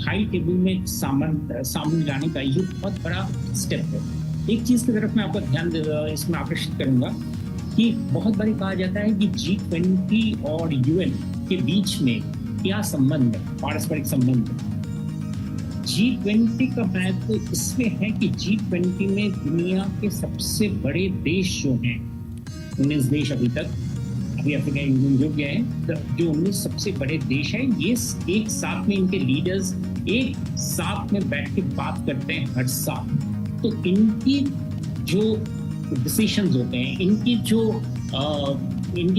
हाई टेबल में सामने लाने का ये बहुत बड़ा स्टेप है। एक चीज की तरफ मैं आपका ध्यान इसमें आकर्षित करूंगा कि बहुत बार कहा जाता है कि G20 और UN के बीच में क्या संबंध है, पारस्परिक संबंध है। G20 का महत्व इसमें है कि G20 में दुनिया के सबसे बड़े देश जो हैं 19 देश अभी अफ्रीका यूनियन जुड़ गए हैं, जो 19 सबसे बड़े देश हैं, ये एक साथ में इनके लीडर्स एक साथ में बैठ के बात करते हैं हर साल। तो इनकी जो डिसीजंस होते हैं, इनकी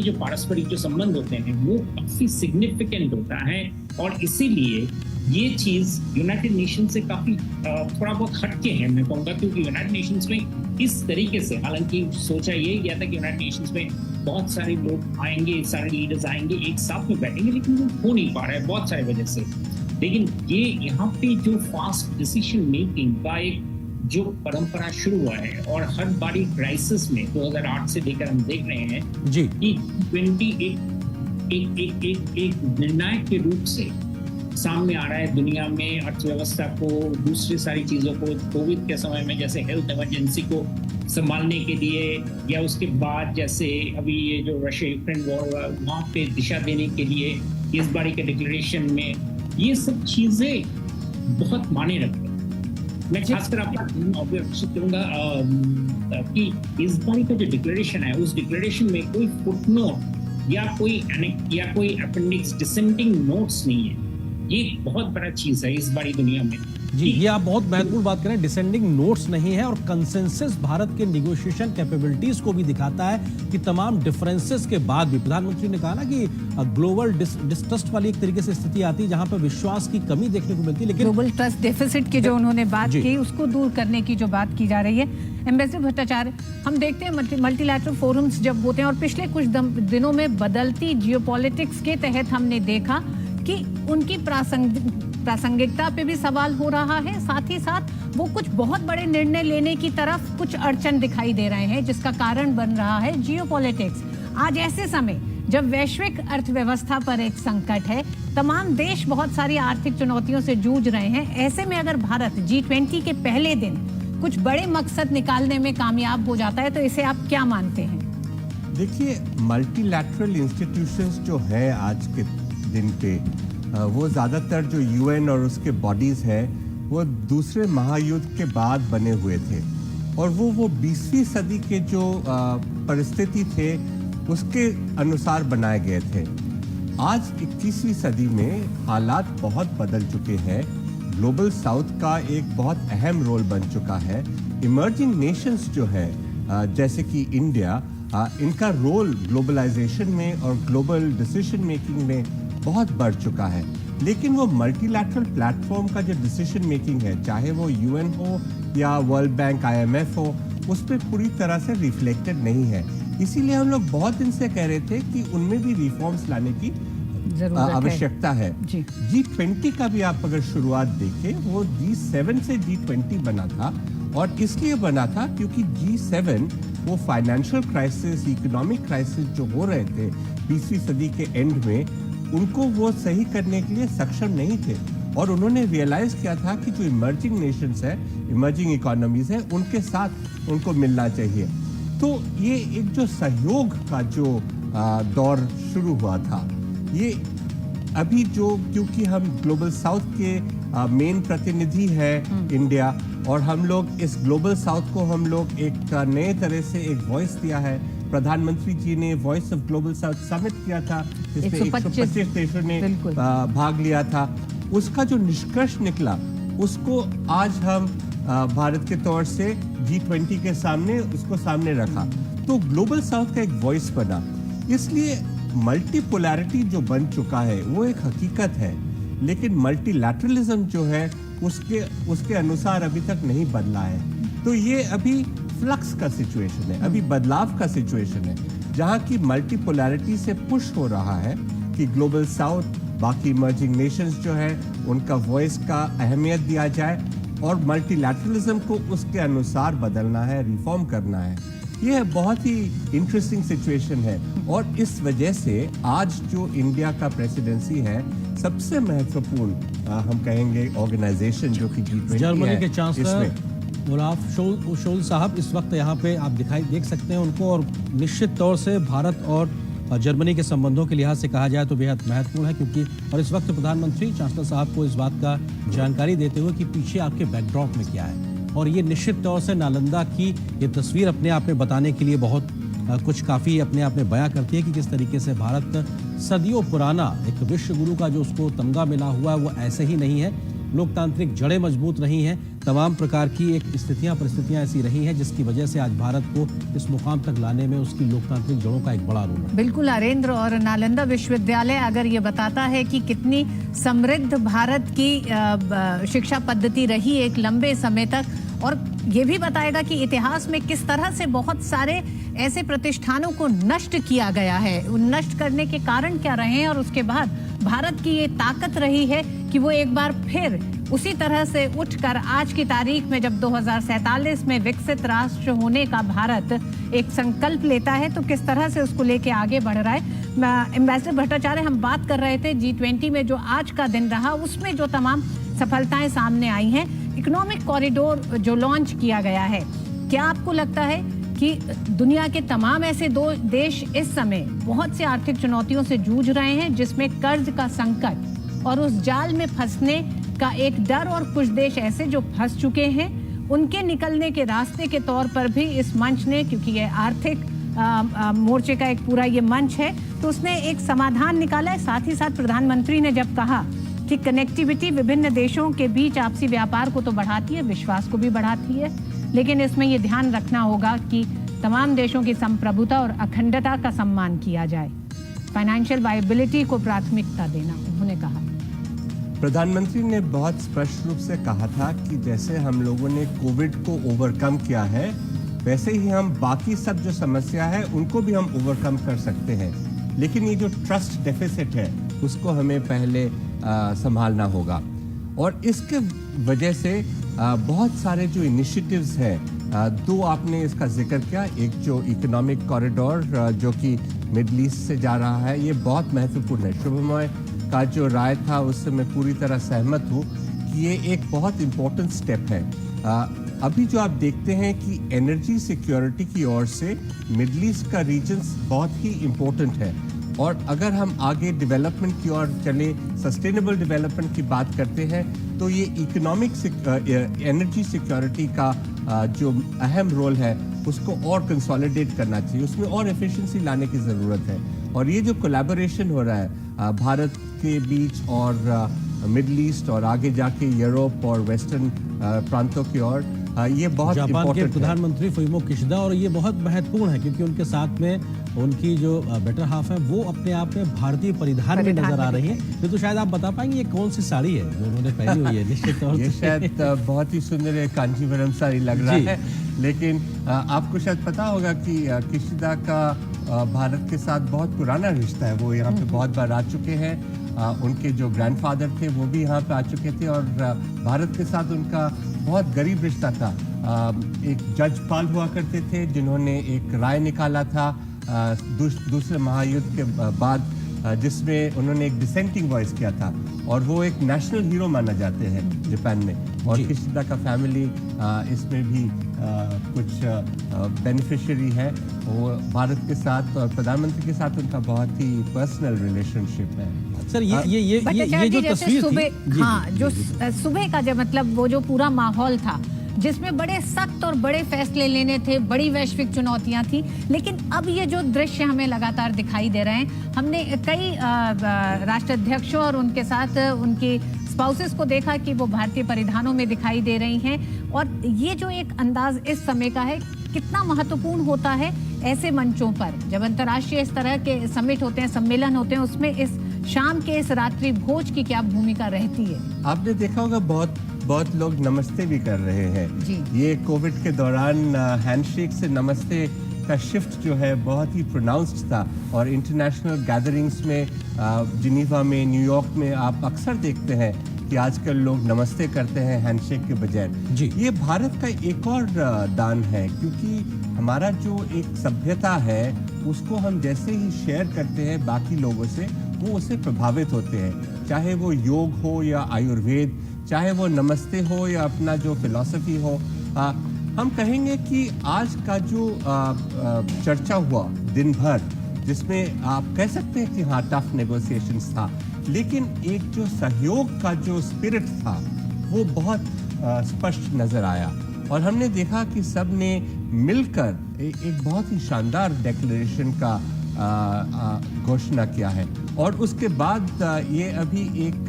जो पारस्परिक जो संबंध होते हैं वो काफी सिग्निफिकेंट होता है। और इसीलिए ये चीज यूनाइटेड नेशन से काफी थोड़ा बहुत हटके है मैं कहूँगा, क्योंकि यूनाइटेड नेशंस में इस तरीके से, हालांकि सोचा ये गया था कि यूनाइटेड नेशंस में बहुत सारे लोग आएंगे, सारे लीडर्स आएंगे, एक साथ में बैठेंगे, लेकिन वो हो नहीं पा रहा है बहुत सारी वजह से। लेकिन ये यहाँ पे जो फास्ट डिसीजन मेकिंग का एक जो परंपरा शुरू हुआ है और हर बारी क्राइसिस में 2008 से लेकर हम देख रहे हैं जी कि G20 एक निर्णायक के रूप से सामने आ रहा है दुनिया में, अर्थव्यवस्था को, दूसरी सारी चीजों को, कोविड के समय में जैसे हेल्थ इमरजेंसी को संभालने के लिए, या उसके बाद जैसे अभी ये जो रशिया यूक्रेन वॉर हुआ वहाँ पे दिशा देने के लिए इस बारी के डिक्लेरेशन में, ये सब चीजें बहुत मायने रखती हैं। मैं खासकर आपको आकर्षित करूंगा कि इस बारी का जो डिक्लेरेशन है उस डिक्लेरेशन में कोई फुटनोट या कोई अपेंडिक्स डिसेंडिंग नोट्स नहीं है। ये बहुत बड़ा चीज है इस बारी दुनिया में। जी, ये आप बहुत महत्वपूर्ण बात करें, डिसेंडिंग नोट्स नहीं है और कंसेंसस भारत के निगोशिएशन कैपेबिलिटीज को भी दिखाता है कि तमाम डिफरेंसेस के बाद भी प्रधानमंत्री ने कहा ना कि ग्लोबल डिस्ट्रस्ट वाली एक तरीके से स्थिति आती है जहां पर विश्वास की कमी देखने को मिलती है, लेकिन ग्लोबल ट्रस्ट डेफिसिट की जो उन्होंने बात की उसको दूर करने की जो बात की जा रही है। एम्बेसडर भट्टाचार्य, हम देखते हैं मल्टीलैटरल फोरम्स जब होते हैं और पिछले कुछ दिनों में बदलती जियोपॉलिटिक्स के तहत हमने देखा कि उनकी प्रासंगिकता पे भी सवाल हो रहा है, साथ ही साथ वो कुछ बहुत बड़े निर्णय लेने की तरफ कुछ अड़चन दिखाई दे रहे हैं, जिसका कारण बन रहा है जियोपॉलिटिक्स। आज ऐसे समय जब वैश्विक अर्थव्यवस्था पर एक संकट है, तमाम देश बहुत सारी आर्थिक चुनौतियों से जूझ रहे हैं, ऐसे में अगर भारत G20 के पहले दिन कुछ बड़े मकसद निकालने में कामयाब हो जाता है तो इसे आप क्या मानते हैं? देखिए, मल्टीलैटरल इंस्टीट्यूशंस जो है आज के दिन पे, वो ज़्यादातर जो UN और उसके बॉडीज़ हैं वो दूसरे महायुद्ध के बाद बने हुए थे और वो 20वीं सदी के जो परिस्थिति थे उसके अनुसार बनाए गए थे। आज 21वीं सदी में हालात बहुत बदल चुके हैं, ग्लोबल साउथ का एक बहुत अहम रोल बन चुका है। इमर्जिंग नेशंस जो है जैसे कि इंडिया इनका रोल ग्लोबलाइजेशन में और ग्लोबल डिसीजन मेकिंग में बहुत बढ़ चुका है। लेकिन वो मल्टीलैटरल प्लेटफॉर्म का जो डिसीजन मेकिंग है, चाहे वो यूएन हो या वर्ल्ड बैंक IMF हो, उस पर पूरी तरह से रिफ्लेक्टेड नहीं है। इसीलिए हम लोग बहुत दिन से कह रहे थे कि उनमें भी रिफॉर्म्स लाने की आवश्यकता है। G20 का भी आप अगर शुरुआत देखें, वो G7 से G20 बना था, और इसलिए बना था क्योंकि G7 वो फाइनेंशियल क्राइसिस, इकोनॉमिक क्राइसिस जो हो रहे थे 20वीं सदी के एंड में, उनको वो सही करने के लिए सक्षम नहीं थे। और उन्होंने रियलाइज किया था कि जो इमर्जिंग नेशंस है, इमर्जिंग इकोनॉमीज है, उनके साथ उनको मिलना चाहिए। तो ये एक जो सहयोग का जो दौर शुरू हुआ था, ये अभी जो, क्योंकि हम ग्लोबल साउथ के मेन प्रतिनिधि है इंडिया, और हम लोग इस ग्लोबल साउथ को हम लोग एक नए तरह से एक वॉइस दिया है। प्रधानमंत्री जी ने voice of global south summit किया था, जिसमें 125 देशों ने भाग लिया था। उसका जो निष्कर्ष निकला, उसको आज हम भारत के तौर से G20 के सामने उसको सामने रखा, तो ग्लोबल साउथ का एक वॉइस बना। इसलिए मल्टीपोलैरिटी जो बन चुका है वो एक हकीकत है, लेकिन मल्टीलैटरलिज्म जो है उसके अनुसार अभी तक नहीं बदला है। तो ये अभी फ्लक्स का सिचुएशन है, अभी बदलाव का सिचुएशन है, जहां की मल्टीपोलैरिटी से पुश हो रहा है कि ग्लोबल साउथ, बाकी इमर्जिंग नेशंस जो है, उनका वॉइस का अहमियत दिया जाए, और मल्टीलैटरलिज्म को उसके अनुसार बदलना है, रिफॉर्म करना है। ये बहुत ही इंटरेस्टिंग सिचुएशन है। और इस वजह से आज जो इंडिया का प्रेसिडेंसी है, सबसे महत्वपूर्ण हम कहेंगे ऑर्गेनाइजेशन जो कि G20 जर्मनी के चांसलर ओलाफ शोल्ज साहब इस वक्त यहाँ पे आप देख सकते हैं उनको, और निश्चित तौर से भारत और जर्मनी के संबंधों के लिहाज से कहा जाए तो बेहद महत्वपूर्ण है, क्योंकि और इस वक्त प्रधानमंत्री चांसलर साहब को इस बात का जानकारी देते हुए कि पीछे आपके बैकड्रॉप में क्या है, और ये निश्चित तौर से नालंदा की ये तस्वीर अपने आप में बताने के लिए बहुत कुछ काफ़ी अपने आप में बयां करती है कि किस तरीके से भारत सदियों पुराना एक विश्व गुरु का जो उसको तमगा मिला हुआ है वो ऐसे ही नहीं है। लोकतांत्रिक जड़ें मजबूत रही हैं, तमाम प्रकार की एक परिस्थितियां ऐसी रही हैं जिसकी वजह से आज भारत को इस मुकाम तक लाने में उसकी लोकतांत्रिक जड़ों का एक बड़ा रोल है। बिल्कुल हरेंद्र, और नालंदा विश्वविद्यालय अगर ये बताता है कि कितनी समृद्ध भारत की शिक्षा पद्धति रही एक लंबे समय तक, और ये भी बताएगा कि इतिहास में किस तरह से बहुत सारे ऐसे प्रतिष्ठानों को नष्ट किया गया है, नष्ट करने के कारण क्या रहे हैं, और उसके बाद भारत की ये ताकत रही है कि वो एक बार फिर उसी तरह से उठकर आज की तारीख में जब 2047 में विकसित राष्ट्र होने का भारत एक संकल्प लेता है, तो किस तरह से उसको लेके आगे बढ़ रहा है। एम्बेसडर भट्टाचार्य, हम बात कर रहे थे G20 में जो आज का दिन रहा, उसमें जो तमाम सफलताएं सामने आई हैं, इकोनॉमिक कॉरिडोर जो लॉन्च किया गया है, क्या आपको लगता है कि दुनिया के तमाम ऐसे दो देश इस समय बहुत से आर्थिक चुनौतियों से जूझ रहे हैं, जिसमें कर्ज का संकट और उस जाल में फंसने का एक डर, और कुछ देश ऐसे जो फंस चुके हैं, उनके निकलने के रास्ते के तौर पर भी इस मंच ने, क्योंकि ये आर्थिक मोर्चे का एक पूरा ये मंच है, तो उसने एक समाधान निकाला है। साथ ही साथ प्रधानमंत्री ने जब कहा कि कनेक्टिविटी विभिन्न देशों के बीच आपसी व्यापार को तो बढ़ाती है, विश्वास को भी बढ़ाती है, लेकिन इसमें यह ध्यान रखना होगा कि तमाम देशों की संप्रभुता और अखंडता का सम्मान किया जाए, फाइनेंशियल वायबिलिटी को प्राथमिकता देना, उन्होंने कहा। प्रधानमंत्री ने बहुत स्पष्ट रूप से कहा था कि जैसे हम लोगों ने कोविड को ओवरकम किया है, वैसे ही हम बाकी सब जो समस्या है उनको भी हम ओवरकम कर सकते हैं, लेकिन ये जो ट्रस्ट डेफिसिट है उसको हमें पहले संभालना होगा। और इसके वजह से बहुत सारे जो इनिशिएटिव्स हैं, दो आपने इसका जिक्र किया, एक जो इकोनॉमिक कॉरिडोर जो कि मिडल ईस्ट से जा रहा है, ये बहुत महत्वपूर्ण है। शुभमय का जो राय था उससे मैं पूरी तरह सहमत हूँ कि ये एक बहुत इम्पोर्टेंट स्टेप है। अभी जो आप देखते हैं कि एनर्जी सिक्योरिटी की ओर से मिडल ईस्ट का रीजन्स बहुत ही इम्पोर्टेंट है, और अगर हम आगे डेवलपमेंट की ओर चले, सस्टेनेबल डेवलपमेंट की बात करते हैं, तो ये इकोनॉमिक एनर्जी सिक्योरिटी का जो अहम रोल है उसको और कंसोलिडेट करना चाहिए, उसमें और एफिशिएंसी लाने की ज़रूरत है। और ये जो कोलैबोरेशन हो रहा है भारत के बीच और मिडल ईस्ट और आगे जाके यूरोप और वेस्टर्न प्रांतों की ओर, ये बहुत जापान के इम्पोर्टेंट है। प्रधानमंत्री फुमियो किशिदा, और ये बहुत महत्वपूर्ण है क्योंकि उनके साथ में उनकी जो बेटर हाफ है वो अपने आप में भारतीय परिधान में नजर आ रही है। ये तो शायद आप बता पाएंगे ये कौन सी साड़ी है जो उन्होंने पहनी हुई है? निश्चित तौर ये से शायद बहुत ही सुंदर कांचीवरम साड़ी लग रहा है, लेकिन आपको शायद पता होगा कि किशिदा का भारत के साथ बहुत पुराना रिश्ता है। वो यहाँ पे बहुत बार आ चुके हैं। उनके जो ग्रैंडफादर थे वो भी यहाँ पे आ चुके थे, और भारत के साथ उनका बहुत गरीब रिश्ता था। एक जज पाल हुआ करते थे जिन्होंने एक राय निकाला था दूसरे महायुद्ध के बाद, जिसमें उन्होंने एक डिसेंटिंग वॉइस किया था, और वो एक नेशनल हीरो माना जाते हैं जापान में। और किशिदा का फैमिली इसमें भी कुछ बेनिफिशियरी है। वो भारत के साथ और प्रधानमंत्री के साथ उनका बहुत ही पर्सनल रिलेशनशिप है। सर ये जो तस्वीर थी, हाँ, जो सुबह का जो मतलब वो जो पूरा माहौल था जिसमें बड़े सख्त और बड़े फैसले लेने थे, बड़ी वैश्विक चुनौतियां थी, लेकिन अब ये जो दृश्य हमें लगातार दिखाई दे रहे हैं, हमने कई राष्ट्राध्यक्षों और उनके साथ उनकी स्पाउसेस को देखा कि वो भारतीय परिधानों में दिखाई दे रही हैं, और ये जो एक अंदाज इस समय का है कितना महत्वपूर्ण होता है ऐसे मंचों पर जब अंतर्राष्ट्रीय इस तरह के समिट होते हैं, सम्मेलन होते हैं, उसमें इस शाम के इस रात्रि भोज की क्या भूमिका रहती है? आपने देखा होगा बहुत लोग नमस्ते भी कर रहे हैं। ये कोविड के दौरान हैंडशेक से नमस्ते का शिफ्ट जो है बहुत ही प्रोनाउंस्ड था, और इंटरनेशनल गैदरिंग्स में जिनीवा में, न्यूयॉर्क में आप अक्सर देखते हैं कि आजकल लोग नमस्ते करते हैं हैंडशेक के बजाय। ये भारत का एक और दान है, क्योंकि हमारा जो एक सभ्यता है उसको हम जैसे ही शेयर करते हैं बाकी लोगों से, वो उससे प्रभावित होते हैं। चाहे वो योग हो या आयुर्वेद, चाहे वो नमस्ते हो या अपना जो फिलॉसफी हो। हम कहेंगे कि आज का जो चर्चा हुआ दिन भर, जिसमें आप कह सकते हैं कि हाँ टफ नेगोशिएशंस था, लेकिन एक जो सहयोग का जो स्पिरिट था वो बहुत स्पष्ट नजर आया, और हमने देखा कि सब ने मिलकर एक बहुत ही शानदार डिक्लेरेशन का घोषणा किया है। और उसके बाद ये अभी एक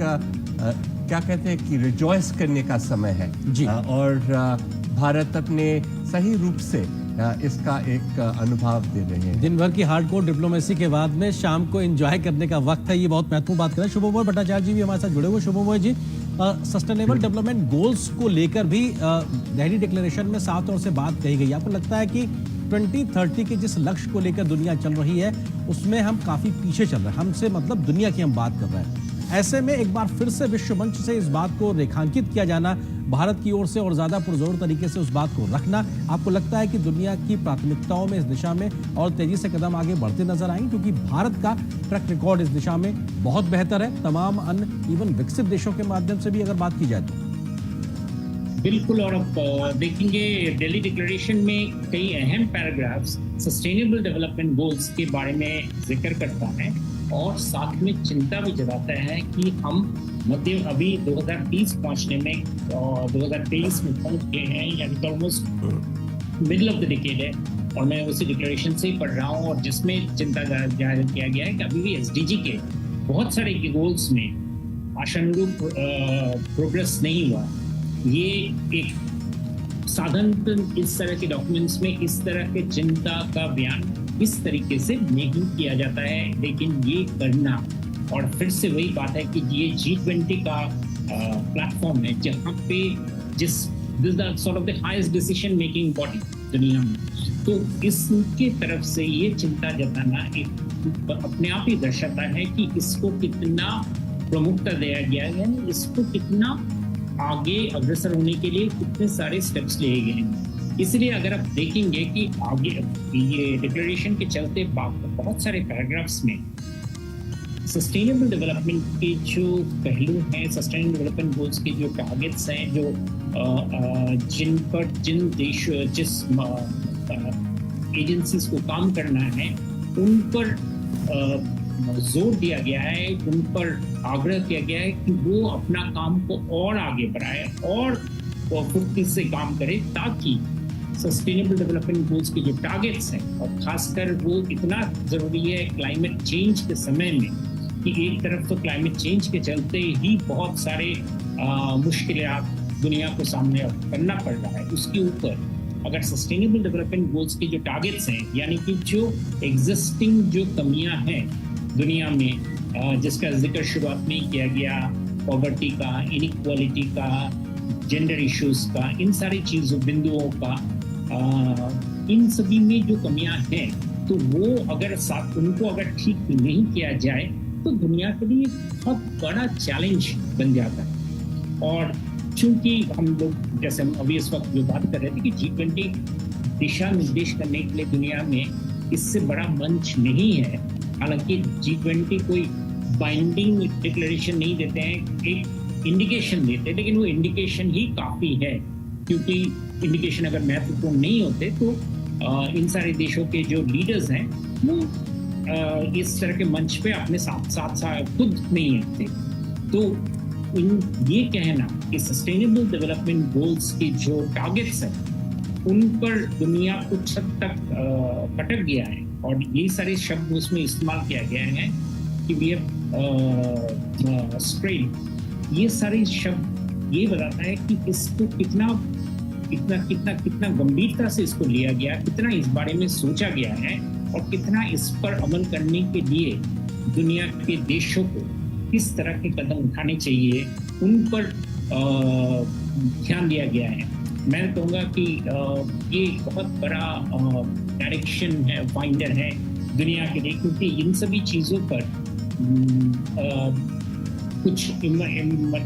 क्या कहते हैं कि रिजॉइस करने का समय है जी। और भारत अपने सही रूप से इसका एक अनुभव दे रहे हैं। दिन भर की हार्डकोर डिप्लोमेसी के बाद में शाम को एंजॉय करने का वक्त है, ये बहुत महत्वपूर्ण बात करें। शुभमोय भट्टाचार्य जी भी हमारे साथ जुड़े हुए। शुभमोय जी, सस्टेनेबल डेवलपमेंट गोल्स को लेकर भी दिल्ली डिक्लेरेशन में साफ तौर से बात कही गई। आपको लगता है कि 2030 के जिस लक्ष्य को लेकर दुनिया चल रही है उसमें हम काफी पीछे चल रहे हैं, हमसे मतलब दुनिया की हम बात कर रहे हैं। ऐसे में एक बार फिर से विश्व मंच से इस बात को रेखांकित किया जाना भारत की ओर से, और ज्यादा पुरजोर तरीके से उस बात को रखना, आपको लगता है कि दुनिया की प्राथमिकताओं में इस दिशा में और तेजी से कदम आगे बढ़ते नजर आएंगे? क्योंकि भारत का ट्रैक रिकॉर्ड इस दिशा में बहुत बेहतर है, तमाम अन्य इवन विकसित देशों के माध्यम से भी अगर बात की जाए तो। बिल्कुल, और अब देखेंगे दिल्ली डिक्लेरेशन में कई अहम पैराग्राफ्स सस्टेनेबल डेवलपमेंट गोल्स के बारे में जिक्र करता है, और साथ में चिंता भी जताता है कि हम मध्य अभी 2030 पहुंचने में 2023 में पहुंच गए हैं, यानी almost middle of the decade है। और मैं उसी डिक्लेरेशन से ही पढ़ रहा हूँ, और जिसमें चिंता जाहिर किया गया है कि अभी भी एसडीजी के बहुत सारे गोल्स में आशानुरूप प्रोग्रेस नहीं हुआ। ये एक साधारण इस तरह के डॉक्यूमेंट्स में इस तरह के चिंता का बयान इस तरीके से नहीं किया जाता है, लेकिन ये करना, और फिर से वही बात है कि ये G20 का प्लेटफॉर्म है जहाँ पे this sort of the highest decision making body दुनिया में, तो इसके तरफ से ये चिंता जताना एक अपने आप ही दर्शाता है कि इसको कितना प्रमुखता दिया गया है, इसको कितना आगे अग्रसर होने के लिए कितने सारे स्टेप्स लिए गए हैं। इसलिए अगर आप देखेंगे कि आगे ये डिक्लेरेशन के चलते बहुत सारे पैराग्राफ्स में सस्टेनेबल डेवलपमेंट के जो पहलू हैं, सस्टेनेबल डेवलपमेंट गोल्स के जो टारगेट्स हैं, जो जिन देश जिस एजेंसीज को काम करना है उन पर जोर दिया गया है, उन पर आग्रह किया गया है कि वो अपना काम को और आगे बढ़ाए और फुर्ती से काम करे, ताकि सस्टेनेबल डेवलपमेंट गोल्स के जो टारगेट्स हैं, और खासकर वो इतना जरूरी है क्लाइमेट चेंज के समय में, कि एक तरफ तो क्लाइमेट चेंज के चलते ही बहुत सारे मुश्किलात दुनिया को सामने करना पड़ रहा है, उसके ऊपर अगर सस्टेनेबल डेवलपमेंट गोल्स के जो टारगेट्स हैं, यानी कि जो एग्जिस्टिंग जो कमियां हैं दुनिया में, जिसका जिक्र शुरुआत में ही किया गया, पॉवर्टी का, इनइक्वालिटी का, जेंडर इश्यूज का, इन सारी चीजों बिंदुओं का, इन सभी में जो कमियां हैं, तो वो अगर उनको अगर ठीक नहीं किया जाए तो दुनिया के लिए बहुत बड़ा चैलेंज बन जाता है। और चूंकि हम लोग, जैसे हम अभी इस वक्त जो बात कर रहे थे कि G20 दिशा निर्देश करने के लिए दुनिया में इससे बड़ा मंच नहीं है। हालांकि G20 कोई बाइंडिंग डिक्लेरेशन नहीं देते हैं, एक इंडिकेशन देते हैं, लेकिन वो इंडिकेशन ही काफी है, क्योंकि इंडिकेशन अगर महत्वपूर्ण नहीं होते तो इन सारे देशों के जो लीडर्स हैं वो इस तरह के मंच पे अपने साथ खुद नहीं आते। तो ये कहना कि सस्टेनेबल डेवलपमेंट गोल्स के जो टारगेट्स हैं उन पर दुनिया कुछ हद तक भटक गया है, और ये सारे शब्द उसमें इस्तेमाल किया गया है कि वी हैव स्ट्रेड, ये सारे शब्द ये बताता है कि इसको कितना गंभीरता से इसको लिया गया, कितना इस बारे में सोचा गया है, और कितना इस पर अमल करने के लिए दुनिया के देशों को किस तरह के कदम उठाने चाहिए, उन पर ध्यान दिया गया है। मैं कहूँगा कि ये बहुत बड़ा डायरेक्शन है, फाइंडर है दुनिया के लिए, क्योंकि इन सभी चीज़ों पर कुछ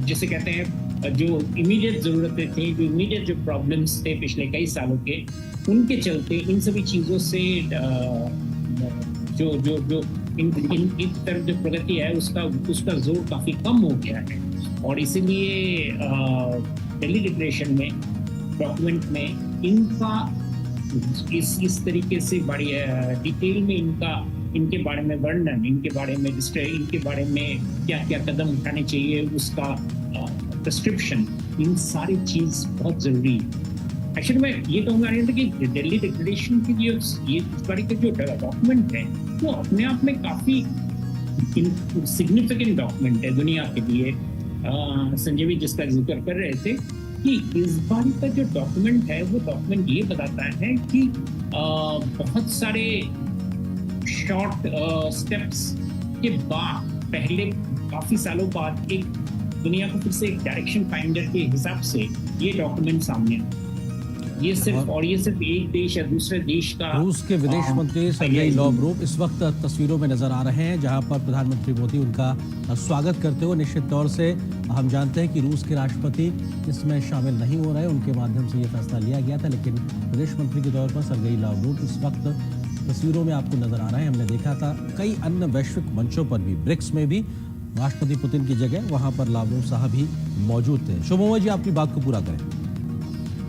जैसे कहते हैं जो इमीडिएट ज़रूरतें थी, जो इमीडिएट जो प्रॉब्लम्स थे पिछले कई सालों के, उनके चलते इन सभी चीज़ों से जो इन तरफ जो प्रगति है उसका जोर काफ़ी कम हो गया है। और इसीलिए दिल्ली डिक्लेरेशन में, डॉक्यूमेंट में इनका इस तरीके से बड़ी डिटेल में इनके बारे में वर्णन, इनके बारे में क्या क्या कदम उठाने चाहिए, उसका प्रिस्क्रिप्शन, इन सारी चीज़ बहुत ज़रूरी है। एक्चुअली मैं ये कहूँगा कि दिल्ली डिक्लेरेशन की ये इस बारे के जो डॉक्यूमेंट है वो अपने आप में काफ़ी सिग्निफिकेंट डॉक्यूमेंट है दुनिया के लिए। संजय भी जिसका जिक्र कर रहे थे कि इस बार का जो डॉक्यूमेंट है वो डॉक्यूमेंट ये बताता है कि बहुत सारे शॉर्ट स्टेप्स के बाद, पहले काफ़ी सालों बाद एक दुनिया को फिर से एक डायरेक्शन फाइंडर के हिसाब से ये डॉक्यूमेंट सामने आया। ये सिर्फ एक देश या दूसरे देश का, रूस के विदेश मंत्री सर्गेई लावरोव इस वक्त तस्वीरों में नजर आ रहे हैं, जहां पर प्रधानमंत्री मोदी उनका स्वागत करते हुए। निश्चित तौर से हम जानते हैं कि रूस के राष्ट्रपति इसमें शामिल नहीं हो रहे, उनके माध्यम से ये फैसला लिया गया था, लेकिन विदेश मंत्री के तौर पर सर्गेई लावरोव इस वक्त तस्वीरों में आपको नजर आ रहे हैं। हमने देखा था कई अन्य वैश्विक मंचों पर भी, ब्रिक्स में भी राष्ट्रपति पुतिन की जगह वहां पर लावरोव साहब भी मौजूद थे। शुभमोय जी, आपकी बात को पूरा करें।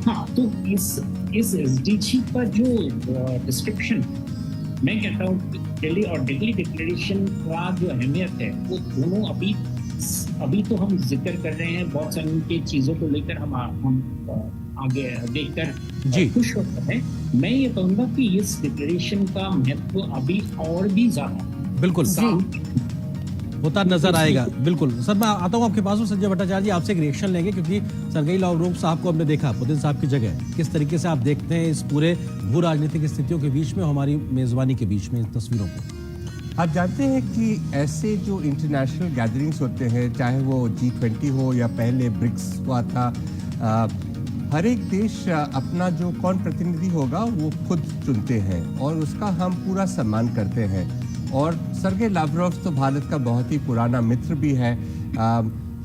हाँ, तो इस SDG का जो डिस्क्रिप्शन, मैं कहता हूँ कि दिल्ली डिक्लेरेशन का जो अहमियत है वो दोनों अभी तो हम जिक्र कर रहे हैं, बहुत सारी उनकी चीज़ों को लेकर हम आगे देखकर खुश होते हैं। मैं ये कहूँगा कि इस डिक्लेरेशन का महत्व अभी और भी ज़्यादा बिल्कुल होता नजर आएगा। बिल्कुल सर, मैं आता हूँ आपके पास। संजय भट्टाचार्य जी, आपसे एक रिएक्शन लेंगे, क्योंकि सर्गेई लावरोव साहब को हमने देखा पुतिन साहब की जगह। किस तरीके से आप देखते हैं इस पूरे भू राजनीतिक स्थितियों के बीच में, हमारी मेजबानी के बीच में, तस्वीरों को? आप जानते हैं कि ऐसे जो इंटरनेशनल गैदरिंग्स होते हैं, चाहे वो G20 हो या पहले ब्रिक्स हुआ था, हर एक देश अपना जो कौन प्रतिनिधि होगा वो खुद चुनते हैं और उसका हम पूरा सम्मान करते हैं। और सर्गेई लावरोव तो भारत का बहुत ही पुराना मित्र भी है।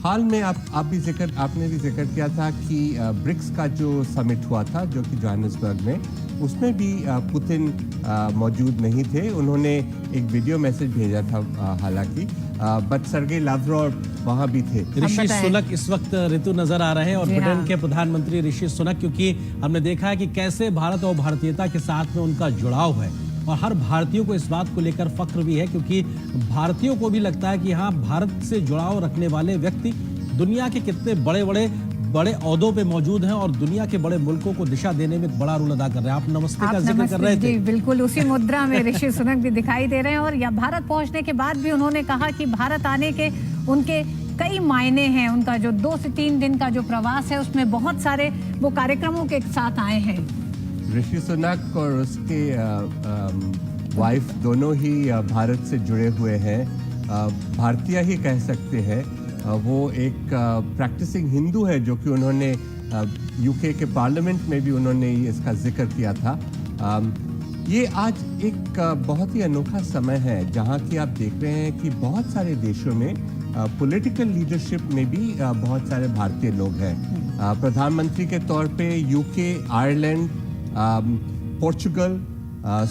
हाल में आपने भी जिक्र किया था कि ब्रिक्स का जो समिट हुआ था, जो कि जोहान्सबर्ग में, उसमें भी पुतिन मौजूद नहीं थे। उन्होंने एक वीडियो मैसेज भेजा था हालांकि, बट सर्गेई लावरोव वहाँ भी थे। ऋषि सुनक इस वक्त ऋतु नजर आ रहे हैं, और ब्रिटेन के प्रधानमंत्री ऋषि सुनक, क्योंकि हमने देखा है कि कैसे भारत और भारतीयता के साथ में उनका जुड़ाव है, और हर भारतीय को इस बात को लेकर फख्र भी है, क्योंकि भारतीयों को भी लगता है कि हाँ, भारत से जुड़ाव रखने वाले व्यक्ति दुनिया के कितने बड़े ओहदों पे मौजूद हैं और दुनिया के बड़े मुल्कों को दिशा देने में बड़ा रोल अदा कर रहे हैं। आप नमस्ते का जिक्र कर रहे थे। बिल्कुल उसी मुद्रा में ऋषि सुनक भी दिखाई दे रहे हैं, और भारत पहुंचने के बाद भी उन्होंने कहा कि भारत आने के उनके कई मायने हैं। उनका जो 2 से 3 दिन का जो प्रवास है उसमें बहुत सारे वो कार्यक्रमों के साथ आए हैं। ऋषि सुनक और उसके वाइफ दोनों ही भारत से जुड़े हुए हैं, भारतीय ही कह सकते हैं। वो एक प्रैक्टिसिंग हिंदू है, जो कि उन्होंने यूके के पार्लियामेंट में भी उन्होंने इसका जिक्र किया था। ये आज एक बहुत ही अनोखा समय है जहां कि आप देख रहे हैं कि बहुत सारे देशों में पॉलिटिकल लीडरशिप में भी बहुत सारे भारतीय लोग हैं। प्रधानमंत्री के तौर पे UK, Ireland, Portugal,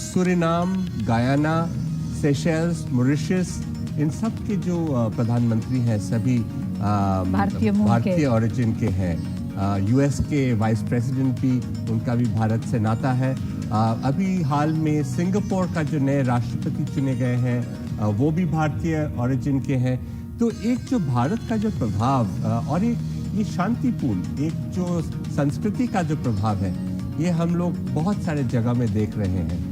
Suriname, Guyana, Seychelles, Mauritius, इन सब के जो प्रधानमंत्री हैं सभी भारतीय ओरिजिन के हैं। यूएस के वाइस प्रेसिडेंट भी, उनका भी भारत से नाता है। अभी हाल में सिंगापुर का जो नए राष्ट्रपति चुने गए हैं वो भी भारतीय ओरिजिन के हैं। तो एक जो भारत का जो प्रभाव और एक ये शांतिपूर्ण एक जो संस्कृति का जो प्रभाव है, ये हम लोग बहुत सारे जगह में देख रहे हैं।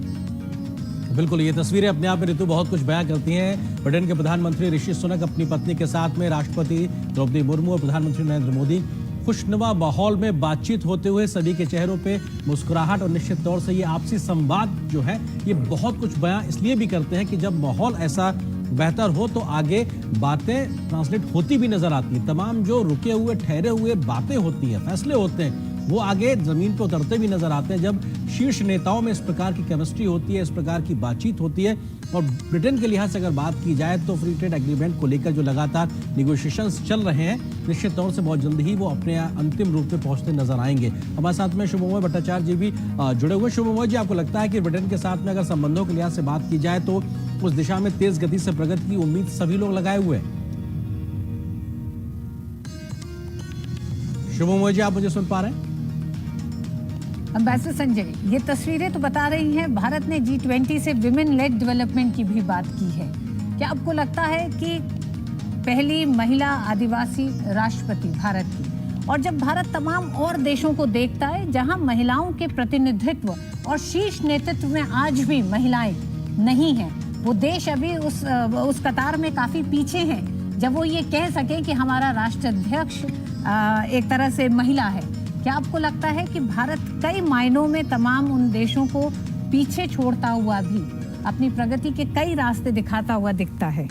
बिल्कुल, ये तस्वीरें अपने आप में ऋतु बहुत कुछ बयां करती हैं। ब्रिटेन के प्रधानमंत्री ऋषि सुनक अपनी पत्नी के साथ में, राष्ट्रपति द्रौपदी मुर्मू और प्रधानमंत्री नरेंद्र मोदी, खुशनुमा माहौल में बातचीत होते हुए सभी के चेहरों पे मुस्कुराहट। और निश्चित तौर से ये आपसी संवाद जो है ये बहुत कुछ बयां इसलिए भी करते हैं कि जब माहौल ऐसा बेहतर हो तो आगे बातें ट्रांसलेट होती भी नजर आती है। तमाम जो रुके हुए ठहरे हुए बातें होती हैं, फैसले होते हैं, वो आगे जमीन पर उतरते भी नजर आते हैं जब शीर्ष नेताओं में इस प्रकार की केमिस्ट्री होती है, इस प्रकार की बातचीत होती है। और ब्रिटेन के लिहाज से अगर बात की जाए तो फ्री ट्रेड एग्रीमेंट को लेकर जो लगातार निगोशिएशंस चल रहे हैं, निश्चित तौर से बहुत जल्दी ही वो अपने अंतिम रूप में पहुंचते नजर आएंगे। हमारे साथ में शुभमोय भट्टाचार्य जी भी जुड़े हुए। शुभमोय जी, आपको लगता है कि ब्रिटेन के साथ में अगर संबंधों के लिहाज से बात की जाए तो उस दिशा में तेज गति से प्रगति की उम्मीद सभी लोग लगाए हुए हैं? शुभमोय जी, आप मुझे सुन पा रहे हैं? एम्बेसडर संजय, ये तस्वीरें तो बता रही हैं भारत ने G20 से विमेन लेड डेवलपमेंट की भी बात की है। क्या आपको लगता है कि पहली महिला आदिवासी राष्ट्रपति भारत की, और जब भारत तमाम और देशों को देखता है जहां महिलाओं के प्रतिनिधित्व और शीर्ष नेतृत्व में आज भी महिलाएं नहीं हैं, वो देश अभी उस कतार में काफी पीछे हैं जब वो ये कह सके कि हमारा राष्ट्राध्यक्ष एक तरह से महिला है। क्या आपको लगता है कि भारत कई मायनों में तमाम उन देशों को पीछे छोड़ता हुआ भी अपनी प्रगति के कई रास्ते दिखाता हुआ दिखता है?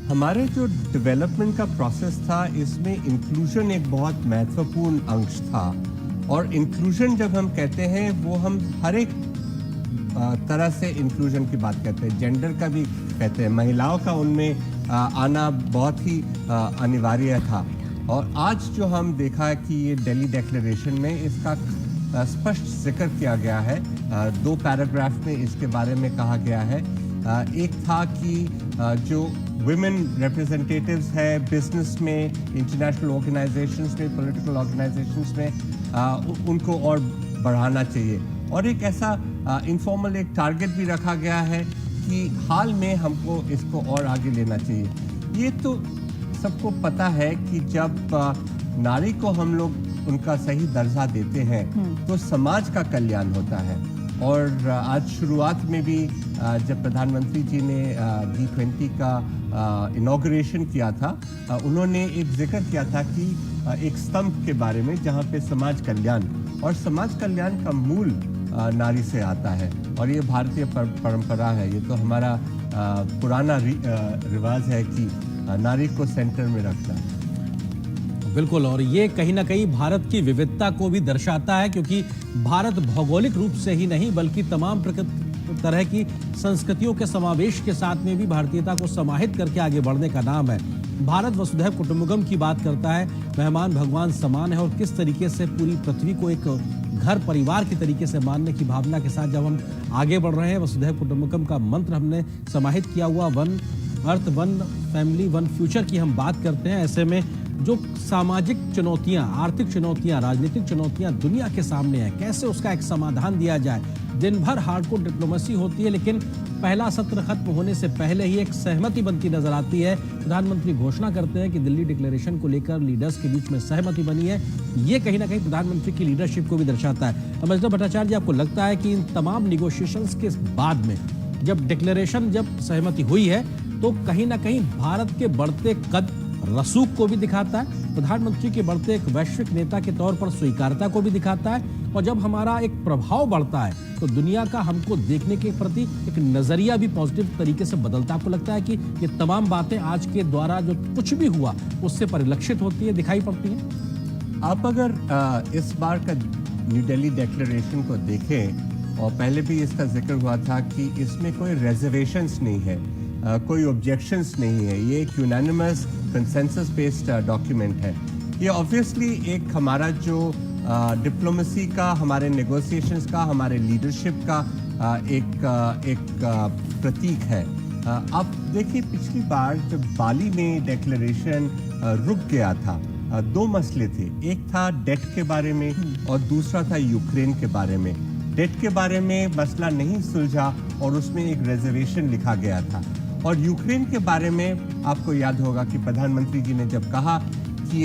हमारे जो डेवलपमेंट का प्रोसेस था, इसमें इंक्लूजन एक बहुत महत्वपूर्ण अंश था। और इंक्लूजन जब हम कहते हैं वो हम हर एक तरह से इंक्लूजन की बात करते हैं, जेंडर का भी कहते हैं, महिलाओं का उनमें आना बहुत ही अनिवार्य था। और आज जो हम देखा है कि ये दिल्ली डिक्लेरेशन में इसका स्पष्ट जिक्र किया गया है। 2 पैराग्राफ में इसके बारे में कहा गया है। एक था कि जो वुमेन रिप्रेजेंटेटिव्स है बिजनेस में, इंटरनेशनल ऑर्गेनाइजेशंस में, पॉलिटिकल ऑर्गेनाइजेशंस में, उनको और बढ़ाना चाहिए। और एक ऐसा इनफॉर्मल एक टारगेट भी रखा गया है कि हाल में हमको इसको और आगे लेना चाहिए। ये तो सबको पता है कि जब नारी को हम लोग उनका सही दर्जा देते हैं तो समाज का कल्याण होता है। और आज शुरुआत में भी जब प्रधानमंत्री जी ने G20 का इनॉग्रेशन किया था, उन्होंने एक जिक्र किया था कि एक स्तंभ के बारे में जहां पे समाज कल्याण, और समाज कल्याण का मूल नारी से आता है। और ये भारतीय परंपरा है, ये तो हमारा पुराना रिवाज है कि नारी को सेंटर में रखना। बिल्कुल, और ये कहीं ना कहीं भारत की विविधता को भी दर्शाता है, क्योंकि भारत भौगोलिक रूप से ही नहीं बल्कि तमाम तरह की संस्कृतियों के समावेश के साथ में भी भारतीयता को समाहित करके आगे बढ़ने का नाम है। भारत वसुधैव कुटुंबकम की बात करता है, मेहमान भगवान समान है, और किस तरीके से पूरी पृथ्वी को एक घर परिवार की तरीके से मानने की भावना के साथ जब हम आगे बढ़ रहे हैं, वसुधैव कुटुंबकम का मंत्र हमने समाहित किया हुआ, one earth, one family, one future की हम बात करते हैं। ऐसे में जो सामाजिक चुनौतियां, आर्थिक चुनौतियां, राजनीतिक चुनौतियां दुनिया के सामने हैं, कैसे उसका एक समाधान दिया जाए। दिन भर हार्डकोर डिप्लोमेसी होती है, लेकिन पहला सत्र खत्म होने से पहले ही एक सहमति बनती नजर आती है। प्रधानमंत्री घोषणा करते हैं कि दिल्ली डिक्लेरेशन को लेकर लीडर्स के बीच में सहमति बनी है। ये कहीं ना कहीं प्रधानमंत्री की लीडरशिप को भी दर्शाता है। एम्बेसडर भट्टाचार्य जी, आपको लगता है कि इन तमाम निगोशिएशंस के बाद में जब डिक्लेरेशन, जब सहमति हुई है, तो कहीं ना कहीं भारत के बढ़ते कद, रसूख को भी दिखाता है, प्रधानमंत्री के बढ़ते एक वैश्विक नेता के तौर पर स्वीकार्यता को भी दिखाता है। और जब हमारा एक प्रभाव बढ़ता है तो दुनिया का हमको देखने के प्रति एक नजरिया भी पॉजिटिव तरीके से बदलता है। आपको लगता है कि ये तमाम बातें आज के द्वारा जो कुछ भी हुआ उससे परिलक्षित होती है, दिखाई पड़ती है? आप अगर इस बार का न्यू दिल्ली डिक्लेरेशन को देखें, और पहले भी इसका जिक्र हुआ था कि इसमें कोई रिजर्वेशंस नहीं है, कोई ऑब्जेक्शंस नहीं है, ये एक यूनानिमस कंसेंसस बेस्ड डॉक्यूमेंट है। ये ऑब्वियसली एक हमारा जो डिप्लोमेसी का, हमारे नेगोशिएशंस का, हमारे लीडरशिप का एक प्रतीक है। अब देखिए, पिछली बार जब बाली में डिक्लेरेशन रुक गया था, दो मसले थे। एक था डेट के बारे में और दूसरा था यूक्रेन के बारे में। डेट के बारे में मसला नहीं सुलझा और उसमें एक रिजर्वेशन लिखा गया था। और यूक्रेन के बारे में आपको याद होगा कि प्रधानमंत्री जी ने जब कहा कि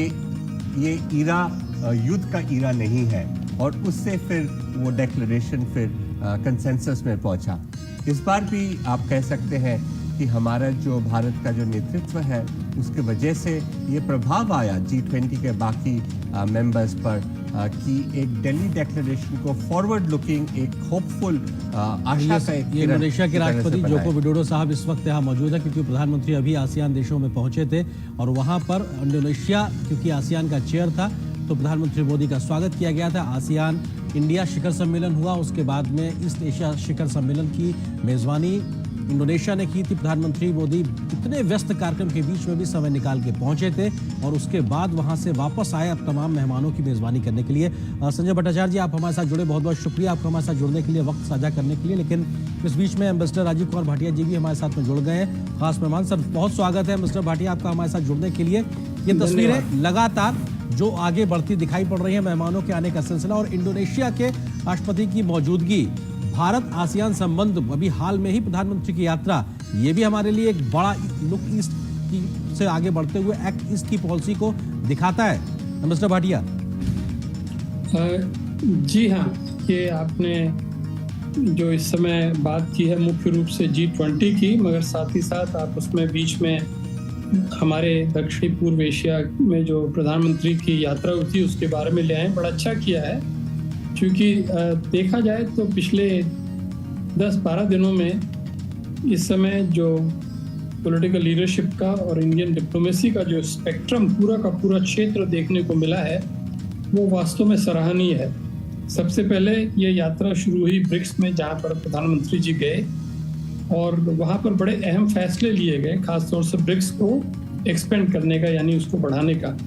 ये ईरा युद्ध का ईरा नहीं है, और उससे फिर वो डिक्लेरेशन फिर कंसेंसस में पहुंचा। इस बार भी आप कह सकते हैं कि हमारा जो भारत का जो नेतृत्व है उसके वजह से ये प्रभाव आया G20 के बाकी मेंबर्स पर कि एक दिल्ली डिक्लेरेशन को फॉरवर्ड लुकिंग, एक होपफुल आशा का एक ये इंडोनेशिया के राष्ट्रपति जोको विडोडो साहब इस वक्त यहाँ मौजूद है, क्योंकि प्रधानमंत्री अभी आसियान देशों में पहुंचे थे और वहां पर इंडोनेशिया क्योंकि आसियान का चेयर था तो प्रधानमंत्री मोदी का स्वागत किया गया था। आसियान इंडिया शिखर सम्मेलन हुआ, उसके बाद में ईस्ट एशिया शिखर सम्मेलन की मेजबानी इंडोनेशिया ने की थी। प्रधानमंत्री मोदी इतने व्यस्त कार्यक्रम के बीच में भी समय निकाल के पहुंचे थे और उसके बाद वहां से वापस आए अब तमाम मेहमानों की मेजबानी करने के लिए। संजय भट्टाचार्य जी, आप हमारे साथ जुड़े, बहुत बहुत शुक्रिया आपका हमारे साथ जुड़ने के लिए, वक्त साझा करने के लिए। लेकिन इस बीच में एम्बेसडर राजीव कुमार भाटिया जी भी हमारे साथ में जुड़ गए हैं, खास मेहमान। सर, बहुत स्वागत है एम्बेसडर भाटिया आपका हमारे साथ जुड़ने के लिए। ये तस्वीरें लगातार जो आगे बढ़ती दिखाई पड़ रही है, मेहमानों के आने का सिलसिला और इंडोनेशिया के राष्ट्रपति की मौजूदगी, भारत आसियान संबंध, अभी हाल में ही प्रधानमंत्री की यात्रा, ये भी हमारे लिए एक बड़ा लुक ईस्ट की से आगे बढ़ते हुए एक्ट ईस्ट की पॉलिसी को दिखाता है। मिस्टर भाटिया। जी हाँ, ये आपने जो इस समय बात की है मुख्य रूप से G20 की, मगर साथ ही साथ आप उसमें बीच में हमारे दक्षिणी पूर्व एशिया में जो प्रधानमंत्री की यात्रा हुई थी उसके बारे में ले आए। बड़ा अच्छा किया है, क्योंकि देखा जाए तो पिछले 10-12 दिनों में इस समय जो पॉलिटिकल लीडरशिप का और इंडियन डिप्लोमेसी का जो स्पेक्ट्रम पूरा का पूरा क्षेत्र देखने को मिला है वो वास्तव में सराहनीय है। सबसे पहले ये यात्रा शुरू हुई ब्रिक्स में, जहाँ पर प्रधानमंत्री जी गए और वहाँ पर बड़े अहम फैसले लिए गए, खासतौर से ब्रिक्स को एक्सपेंड करने का, यानी उसको बढ़ाने का।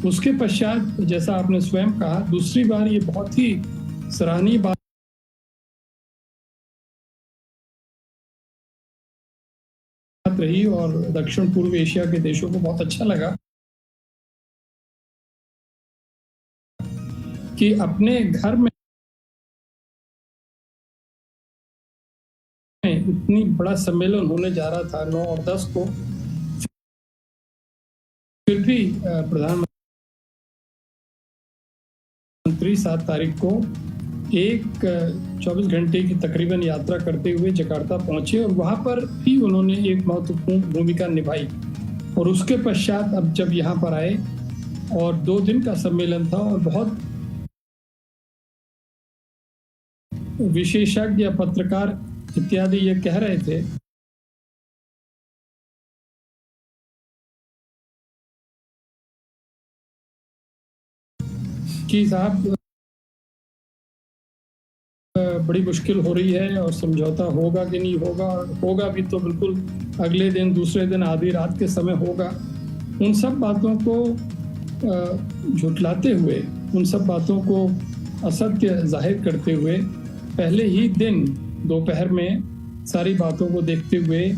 उसके पश्चात जैसा आपने स्वयं कहा, दूसरी बार ये बहुत ही सराहनीय बात रही और दक्षिण पूर्व एशिया के देशों को बहुत अच्छा लगा कि अपने घर में इतनी बड़ा सम्मेलन होने जा रहा था 9 और 10 को, फिर भी प्रधानमंत्री 7 तारीख को 24 घंटे की तकरीबन यात्रा करते हुए जकार्ता पहुंचे और वहां पर भी उन्होंने एक महत्वपूर्ण भूमिका निभाई। और उसके पश्चात अब जब यहाँ पर आए और 2 दिन का सम्मेलन था और बहुत विशेषज्ञ, पत्रकार इत्यादि ये कह रहे थे कि साहब बड़ी मुश्किल हो रही है और समझौता होगा कि नहीं होगा, होगा भी तो बिल्कुल अगले दिन, दूसरे दिन, आधी रात के समय होगा। उन सब बातों को झुठलाते हुए, उन सब बातों को असत्य जाहिर करते हुए पहले ही दिन दोपहर में सारी बातों को देखते हुए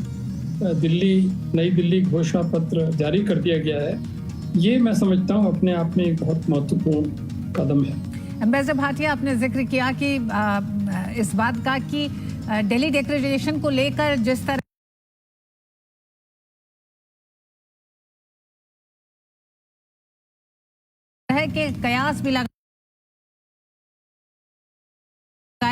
नई दिल्ली घोषणा पत्र जारी कर दिया गया है। ये मैं समझता हूँ अपने आप में एक बहुत महत्वपूर्ण कदम है। एम्बेसडर भाटिया, आपने जिक्र किया कि इस बात का कि दिल्ली डिक्लेरेशन को लेकर जिस तरह के कयास भी लगाए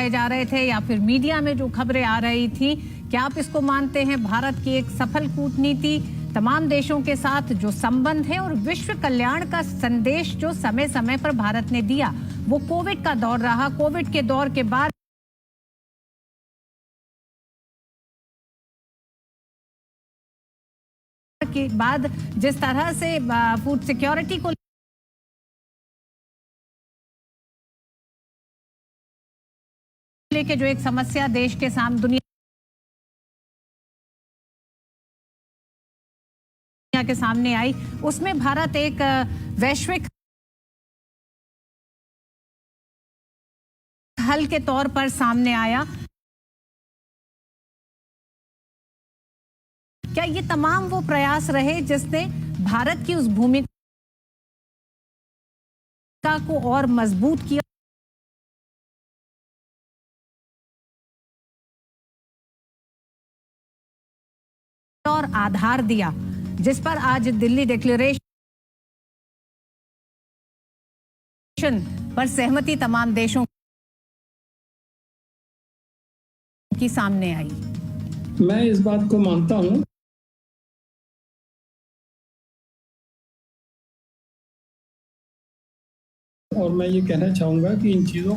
जा रहे थे या फिर मीडिया में जो खबरें आ रही थी, क्या आप इसको मानते हैं भारत की एक सफल कूटनीति तमाम देशों के साथ जो संबंध है और विश्व कल्याण का संदेश जो समय समय पर भारत ने दिया, वो कोविड का दौर रहा। कोविड के दौर के बाद जिस तरह से फूड सिक्योरिटी को लेके जो एक समस्या देश के सामने, दुनिया के सामने आई, उसमें भारत एक वैश्विक हल के तौर पर सामने आया। क्या ये तमाम वो प्रयास रहे जिसने भारत की उस भूमिका को और मजबूत किया और आधार दिया, जिस पर आज दिल्ली डिक्लेरेशन पर सहमति तमाम देशों की सामने आई? मैं इस बात को मानता हूं और मैं ये कहना चाहूंगा कि इन चीजों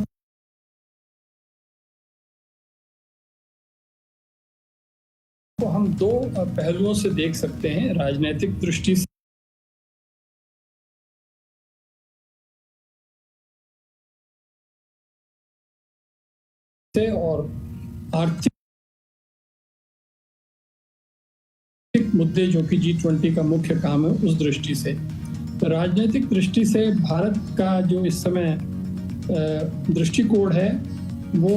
को हम दो पहलुओं से देख सकते हैं, राजनीतिक दृष्टि से और आर्थिक मुद्दे जो कि G20 का मुख्य काम है उस दृष्टि से। राजनीतिक दृष्टि से भारत का जो इस समय दृष्टिकोण है वो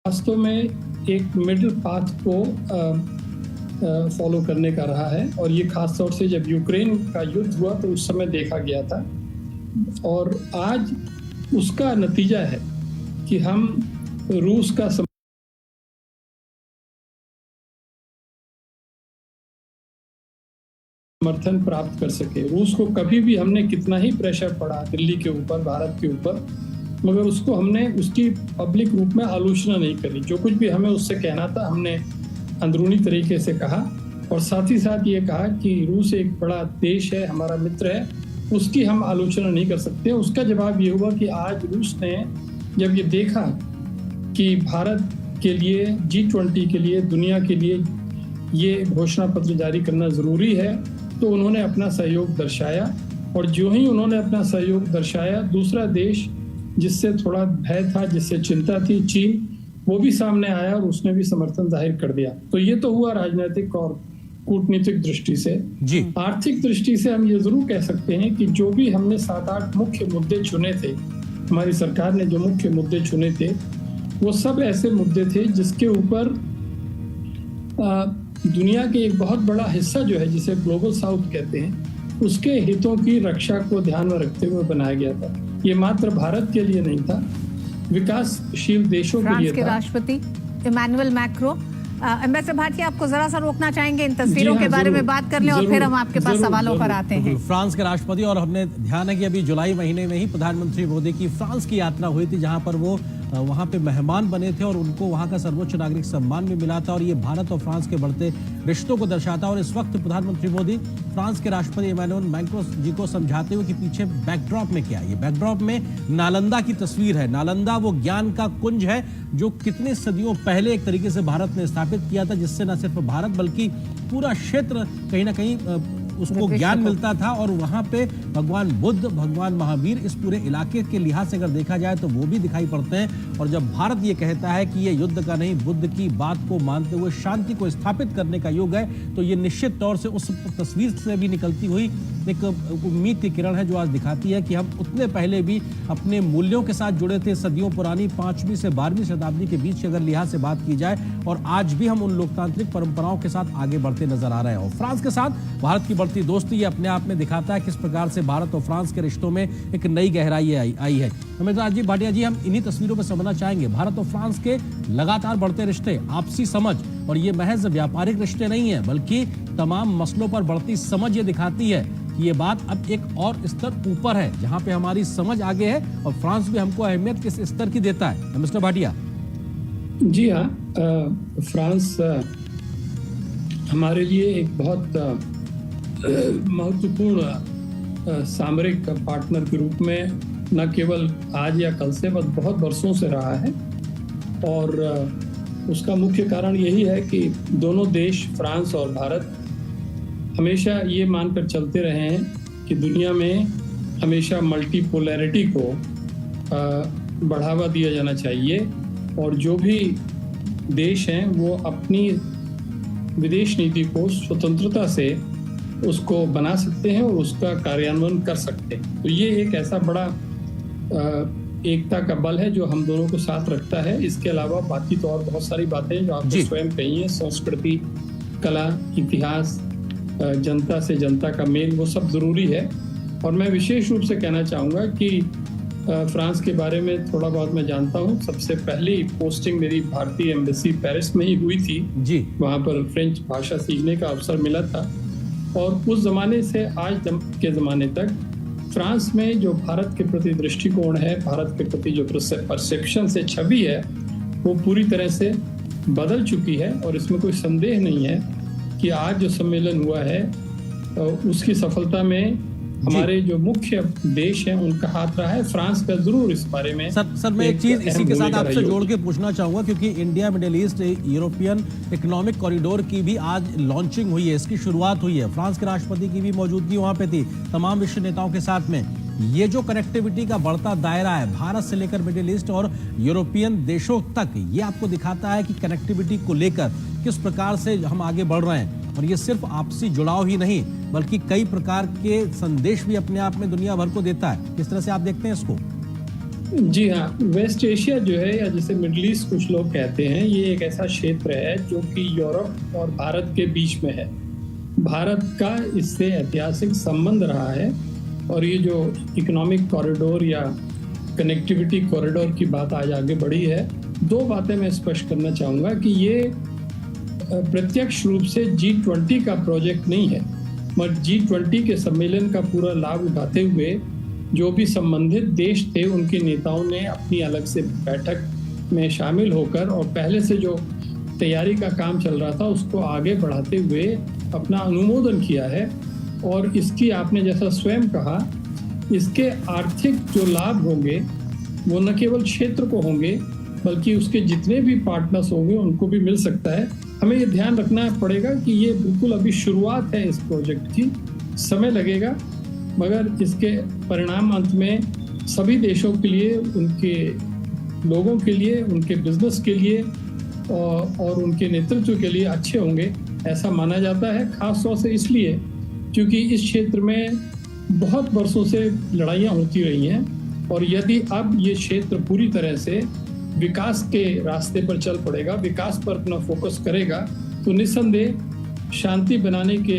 वास्तव में एक मिडिल पाथ को फॉलो करने का रहा है, और ये खास तौर से जब यूक्रेन का युद्ध हुआ तो उस समय देखा गया था, और आज उसका नतीजा है कि हम रूस का समर्थन प्राप्त कर सके। रूस को कभी भी हमने कितना ही प्रेशर पड़ा दिल्ली के ऊपर, भारत के ऊपर, मगर उसको हमने उसकी पब्लिक रूप में आलोचना नहीं करी। जो कुछ भी हमें उससे कहना था हमने अंदरूनी तरीके से कहा, और साथ ही साथ ये कहा कि रूस एक बड़ा देश है, हमारा मित्र है, उसकी हम आलोचना नहीं कर सकते। उसका जवाब ये हुआ कि आज रूस ने जब ये देखा कि भारत के लिए, G20 के लिए, दुनिया के लिए ये घोषणा पत्र जारी करना ज़रूरी है, तो उन्होंने अपना सहयोग दर्शाया। और जो ही उन्होंने अपना सहयोग दर्शाया, दूसरा देश जिससे थोड़ा भय था, जिससे चिंता थी, चीन, वो भी सामने आया और उसने भी समर्थन जाहिर कर दिया। तो ये तो हुआ राजनीतिक और कूटनीतिक दृष्टि से। जी। आर्थिक दृष्टि से हम ये जरूर कह सकते हैं कि जो भी हमने 7-8 मुख्य मुद्दे चुने थे, हमारी सरकार ने जो मुख्य मुद्दे चुने थे, वो सब ऐसे मुद्दे थे जिसके ऊपर दुनिया के एक बहुत बड़ा हिस्सा जो है, जिसे ग्लोबल साउथ कहते हैं, उसके हितों की रक्षा को ध्यान में रखते हुए बनाया गया था। ये मात्र भारत के लिए नहीं था, विकासशील देशों के लिए फ्रांस के राष्ट्रपति इमैनुअल मैक्रो। एम्बेसडर भाटिया, आपको जरा सा रोकना चाहेंगे, इन तस्वीरों के बारे में बात कर लें और फिर हम आपके पास सवालों पर आते हैं। फ्रांस के राष्ट्रपति, और हमने ध्यान है कि अभी जुलाई महीने में ही प्रधानमंत्री मोदी की फ्रांस की यात्रा हुई थी, जहां पर वो वहां पे मेहमान बने थे और उनको वहां का सर्वोच्च नागरिक सम्मान भी मिला था, और ये भारत और फ्रांस के बढ़ते रिश्तों को दर्शाता है। और इस वक्त प्रधानमंत्री मोदी फ्रांस के राष्ट्रपति इमैनुअल मैक्रों जी को समझाते हुए कि पीछे बैकड्रॉप में क्या है। ये बैकड्रॉप में नालंदा की तस्वीर है। नालंदा वो ज्ञान का कुंज है जो कितने सदियों पहले एक तरीके से भारत ने स्थापित किया था, जिससे न सिर्फ भारत बल्कि पूरा क्षेत्र कहीं ना कहीं उसको ज्ञान मिलता था। और वहां पे भगवान बुद्ध, भगवान महावीर, इस पूरे इलाके के लिहाज से अगर देखा जाए तो वो भी दिखाई पड़ते हैं। और जब भारत ये कहता है कि ये युद्ध का नहीं, बुद्ध की बात को मानते हुए शांति को स्थापित करने का युग है, तो ये निश्चित तौर से उस तस्वीर से भी निकलती हुई एक उम्मीद की किरण है, जो आज दिखाती है कि हम उतने पहले भी अपने मूल्यों के साथ जुड़े थे। सदियों पुरानी 5वीं से 12वीं शताब्दी के बीच अगर लिहाज से बात की जाए, और आज भी हम उन लोकतांत्रिक परंपराओं के साथ आगे बढ़ते नजर आ रहे हैं। और फ्रांस के साथ भारत की बढ़ती दोस्ती ये अपने आप में दिखाता है किस प्रकार से भारत और फ्रांस के रिश्तों में एक नई गहराई आई है। अमिताभ भाटिया जी, हम इन्हीं तस्वीरों पर समझना चाहेंगे भारत और फ्रांस के लगातार बढ़ते रिश्ते, आपसी समझ, और ये महज व्यापारिक रिश्ते नहीं है बल्कि तमाम मसलों पर बढ़ती समझ ये दिखाती है कि ये बात अब एक और स्तर ऊपर है, जहां पे हमारी समझ आगे है और फ्रांस भी हमको अहमियत किस स्तर की देता है। मिस्टर भाटिया। जी हाँ, फ्रांस हमारे लिए एक बहुत महत्वपूर्ण सामरिक पार्टनर के रूप में न केवल आज या कल से बस बहुत वर्षों से रहा है। और उसका मुख्य कारण यही है कि दोनों देश फ्रांस और भारत हमेशा ये मानकर चलते रहे हैं कि दुनिया में हमेशा मल्टीपोलैरिटी को बढ़ावा दिया जाना चाहिए और जो भी देश हैं वो अपनी विदेश नीति को स्वतंत्रता से उसको बना सकते हैं और उसका कार्यान्वयन कर सकते हैं। तो ये एक ऐसा बड़ा एकता का बल है जो हम दोनों को साथ रखता है। इसके अलावा बाकी तो और बहुत सारी बातें जो आपने स्वयं कही हैं, संस्कृति, कला, इतिहास, जनता से जनता का मेल, वो सब जरूरी है। और मैं विशेष रूप से कहना चाहूँगा कि फ्रांस के बारे में थोड़ा बहुत मैं जानता हूँ। सबसे पहली पोस्टिंग मेरी भारतीय एम्बेसी पेरिस में ही हुई थी जी। वहाँ पर फ्रेंच भाषा सीखने का अवसर मिला था और उस जमाने से आज के ज़माने तक फ्रांस में जो भारत के प्रति दृष्टिकोण है, भारत के प्रति जो परसेप्शन से छवि है, वो पूरी तरह से बदल चुकी है। और इसमें कोई संदेह नहीं है कि आज जो सम्मेलन हुआ है उसकी सफलता में हमारे जो मुख्य देश हैं उनका हाथ रहा है। फ्रांस का जरूर इस बारे में सर मैं एक चीज इसी के साथ आपसे जोड़ के पूछना चाहूंगा, क्योंकि India middle east European economic corridor की भी आज लॉन्चिंग हुई है, इसकी शुरुआत हुई है। फ्रांस के राष्ट्रपति की भी मौजूदगी वहां पे थी, तमाम विश्व नेताओं के साथ में। ये जो कनेक्टिविटी का बढ़ता दायरा है भारत से लेकर मिडिल ईस्ट और यूरोपियन देशों तक, ये आपको दिखाता है कि कनेक्टिविटी को लेकर किस प्रकार से हम आगे बढ़ रहे हैं। और ये सिर्फ आपसी जुड़ाव ही नहीं बल्कि कई प्रकार के संदेश भी अपने आप में दुनिया भर को देता है। किस तरह से आप देखते हैं इसको? जी हाँ, वेस्ट एशिया जो है या जिसे मिडिल ईस्ट कुछ लोग कहते हैं, ये एक ऐसा क्षेत्र है जो कि यूरोप और भारत के बीच में है। भारत का इससे ऐतिहासिक संबंध रहा है और ये जो इकोनॉमिक कॉरिडोर या कनेक्टिविटी कॉरिडोर की बात आज आगे बढ़ी है, दो बातें मैं स्पष्ट करना चाहूँगा कि ये प्रत्यक्ष रूप से G20 का प्रोजेक्ट नहीं है, मगर G20 के सम्मेलन का पूरा लाभ उठाते हुए जो भी संबंधित देश थे उनके नेताओं ने अपनी अलग से बैठक में शामिल होकर और पहले से जो तैयारी का काम चल रहा था उसको आगे बढ़ाते हुए अपना अनुमोदन किया है। और इसकी आपने जैसा स्वयं कहा, इसके आर्थिक जो लाभ होंगे वो न केवल क्षेत्र को होंगे बल्कि उसके जितने भी पार्टनर्स होंगे उनको भी मिल सकता है। हमें ये ध्यान रखना पड़ेगा कि ये बिल्कुल अभी शुरुआत है इस प्रोजेक्ट की, समय लगेगा, मगर इसके परिणाम अंत में सभी देशों के लिए, उनके लोगों के लिए, उनके बिजनेस के लिए और उनके नेतृत्व के लिए अच्छे होंगे, ऐसा माना जाता है। खास तौर से इसलिए क्योंकि इस क्षेत्र में बहुत वर्षों से लड़ाइयाँ होती रही हैं और यदि अब ये क्षेत्र पूरी तरह से विकास के रास्ते पर चल पड़ेगा, विकास पर अपना फोकस करेगा, तो निस्संदेह शांति बनाने के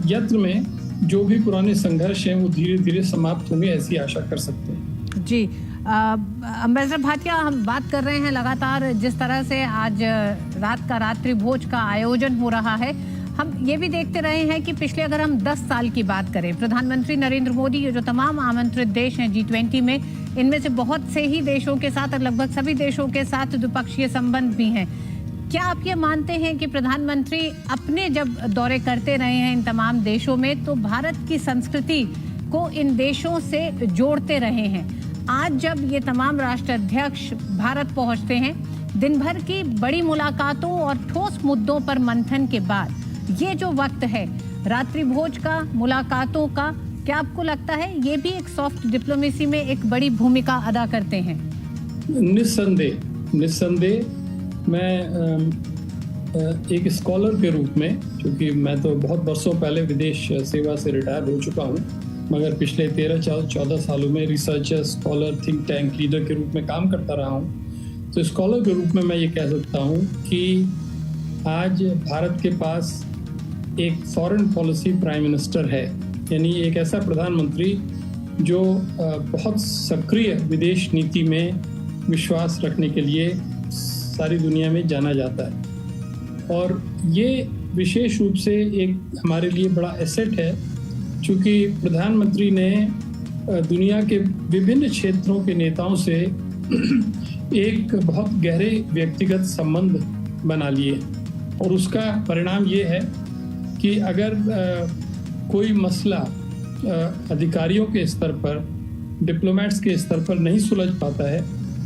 यत्न में जो भी पुराने संघर्ष हैं वो धीरे धीरे समाप्त होंगे, ऐसी आशा कर सकते हैं। जी, अम्बेसडर भाटिया, हम बात कर रहे हैं लगातार जिस तरह से आज रात का रात्रि भोज का आयोजन हो रहा है, हम ये भी देखते रहे हैं कि पिछले अगर हम 10 साल की बात करें, प्रधानमंत्री नरेंद्र मोदी, ये जो तमाम आमंत्रित देश हैं G20 में, इनमें से बहुत से ही देशों के साथ और लगभग सभी देशों के साथ द्विपक्षीय संबंध भी हैं। क्या आप ये मानते हैं कि प्रधानमंत्री अपने जब दौरे करते रहे हैं इन तमाम देशों में तो भारत की संस्कृति को इन देशों से जोड़ते रहे हैं? आज जब ये तमाम राष्ट्राध्यक्ष भारत पहुंचते हैं, दिन भर की बड़ी मुलाकातों और ठोस मुद्दों पर मंथन के बाद ये जो वक्त है रात्रि भोज का, मुलाकातों का, क्या आपको लगता है ये भी एक सॉफ्ट डिप्लोमेसी में एक बड़ी भूमिका अदा करते हैं? निस्संदेह मैं एक स्कॉलर के रूप में, क्योंकि मैं तो बहुत वर्षों पहले विदेश सेवा से रिटायर हो चुका हूँ, मगर पिछले 13-14 सालों में researcher, scholar, think tank leader के रूप में काम करता रहा हूँ। तो स्कॉलर के रूप में मैं ये कह सकता हूँ कि आज भारत के पास एक फॉरेन पॉलिसी प्राइम मिनिस्टर है, यानी एक ऐसा प्रधानमंत्री जो बहुत सक्रिय विदेश नीति में विश्वास रखने के लिए सारी दुनिया में जाना जाता है। और ये विशेष रूप से एक हमारे लिए बड़ा एसेट है, क्योंकि प्रधानमंत्री ने दुनिया के विभिन्न क्षेत्रों के नेताओं से एक बहुत गहरे व्यक्तिगत संबंध बना लिए और उसका परिणाम ये है कि अगर कोई मसला अधिकारियों के स्तर पर, डिप्लोमेट्स के स्तर पर नहीं सुलझ पाता है,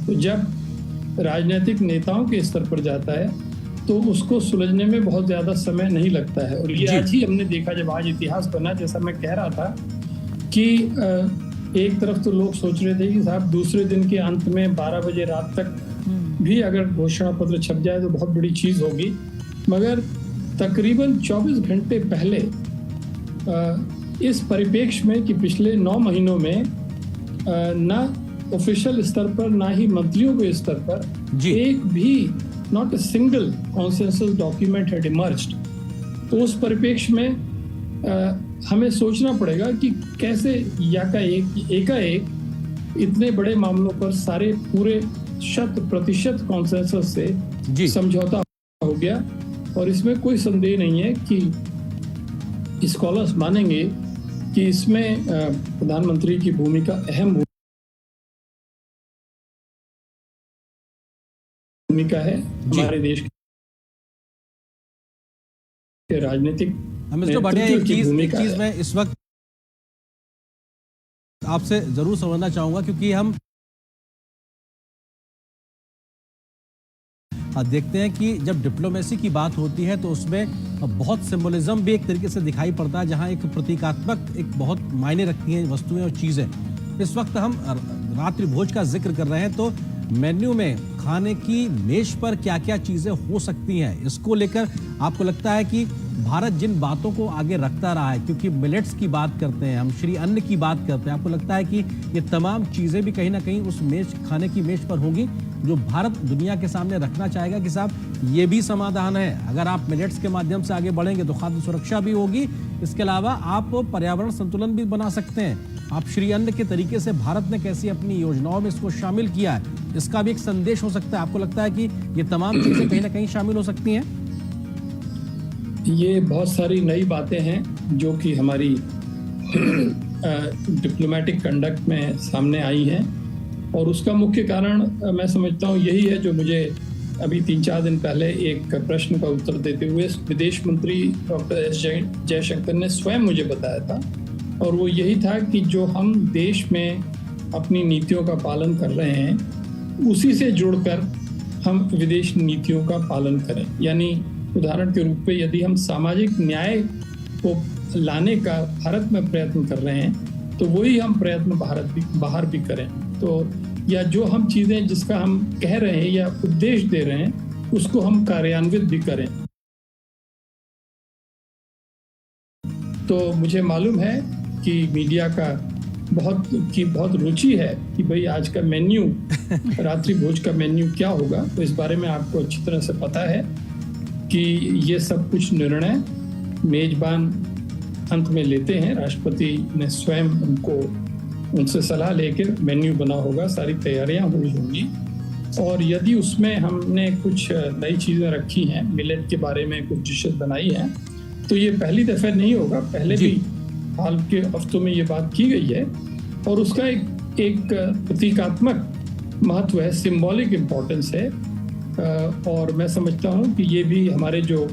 तो जब राजनीतिक नेताओं के स्तर पर जाता है तो उसको सुलझने में बहुत ज़्यादा समय नहीं लगता है। और ये आज ही हमने देखा, जब आज इतिहास बना, जैसा मैं कह रहा था कि एक तरफ तो लोग सोच रहे थे कि साहब दूसरे दिन के अंत में 12 बजे रात तक भी अगर घोषणा पत्र छप जाए तो बहुत बड़ी चीज़ होगी, मगर तकरीबन 24 घंटे पहले इस परिप्रेक्ष्य में कि पिछले 9 महीनों में ना ऑफिशियल स्तर पर ना ही मंत्रियों के स्तर पर एक भी not a single consensus document had emerged. तो उस परिप्रेक्ष्य में हमें सोचना पड़ेगा कि कैसे एकाएक इतने बड़े मामलों पर सारे पूरे 100% कॉन्सेंसस से समझौता हो गया। और इसमें कोई संदेह नहीं है कि स्कॉलर्स मानेंगे कि इसमें प्रधानमंत्री की भूमिका अहम भूमिका है हमारे देश के राजनीतिक चीज मैं इस वक्त आपसे जरूर समझना चाहूंगा, क्योंकि हम देखते हैं कि जब डिप्लोमेसी की बात होती है तो उसमें बहुत सिंबलिज्म भी एक तरीके से दिखाई पड़ता है, जहां एक प्रतीकात्मक एक बहुत मायने रखती हैं वस्तुएं और चीजें। इस वक्त हम रात्रि भोज का जिक्र कर रहे हैं, तो मेन्यू में खाने की मेज पर क्या क्या चीजें हो सकती हैं, इसको लेकर आपको लगता है कि भारत जिन बातों को आगे रखता रहा है, क्योंकि मिलेट्स की बात करते हैं हम, श्री अन्न की बात करते हैं, आपको लगता है कि ये तमाम चीजें भी कहीं ना कहीं उस मेज, खाने की मेज पर होंगी जो भारत दुनिया के सामने रखना चाहेगा कि साहब ये भी समाधान है, अगर आप मिलेट्स के माध्यम से आगे बढ़ेंगे तो खाद्य सुरक्षा भी होगी, इसके अलावा आप पर्यावरण संतुलन भी बना सकते हैं। आप श्री अन्न के तरीके से भारत ने कैसी अपनी योजनाओं में इसको शामिल किया है, इसका भी एक संदेश हो सकता है। आपको लगता है कि ये तमाम चीजें कहीं ना कहीं शामिल हो सकती हैं? ये बहुत सारी नई बातें हैं जो कि हमारी डिप्लोमेटिक कंडक्ट में सामने आई हैं, और उसका मुख्य कारण मैं समझता हूँ यही है, जो मुझे अभी 3-4 दिन पहले एक प्रश्न का उत्तर देते हुए विदेश मंत्री डॉक्टर एस जयशंकर ने स्वयं मुझे बताया था, और वो यही था कि जो हम देश में अपनी नीतियों का पालन कर रहे हैं उसी से जुड़कर हम विदेश नीतियों का पालन करें। यानी उदाहरण के रूप में यदि हम सामाजिक न्याय को लाने का भारत में प्रयत्न कर रहे हैं तो वही हम प्रयत्न बाहर भी करें। तो या जो हम चीज़ें जिसका हम कह रहे हैं या उपदेश दे रहे हैं उसको हम कार्यान्वित भी करें। तो मुझे मालूम है कि मीडिया का बहुत रुचि है कि भाई आज का मेन्यू रात्रि भोज का मेन्यू क्या होगा, तो इस बारे में आपको अच्छी तरह से पता है कि ये सब कुछ निर्णय मेजबान अंत में लेते हैं। राष्ट्रपति ने स्वयं उनसे सलाह लेकर मेन्यू बना होगा, सारी तैयारियां हुई होंगी, और यदि उसमें हमने कुछ नई चीज़ें रखी हैं, मिलेट के बारे में कुछ डिशेस बनाई हैं, तो ये पहली दफ़ा नहीं होगा, पहले भी हाल के हफ्तों में ये बात की गई है, और उसका एक प्रतीकात्मक महत्व है, सिंबॉलिक इम्पोर्टेंस है। और मैं समझता हूँ कि ये भी हमारे जो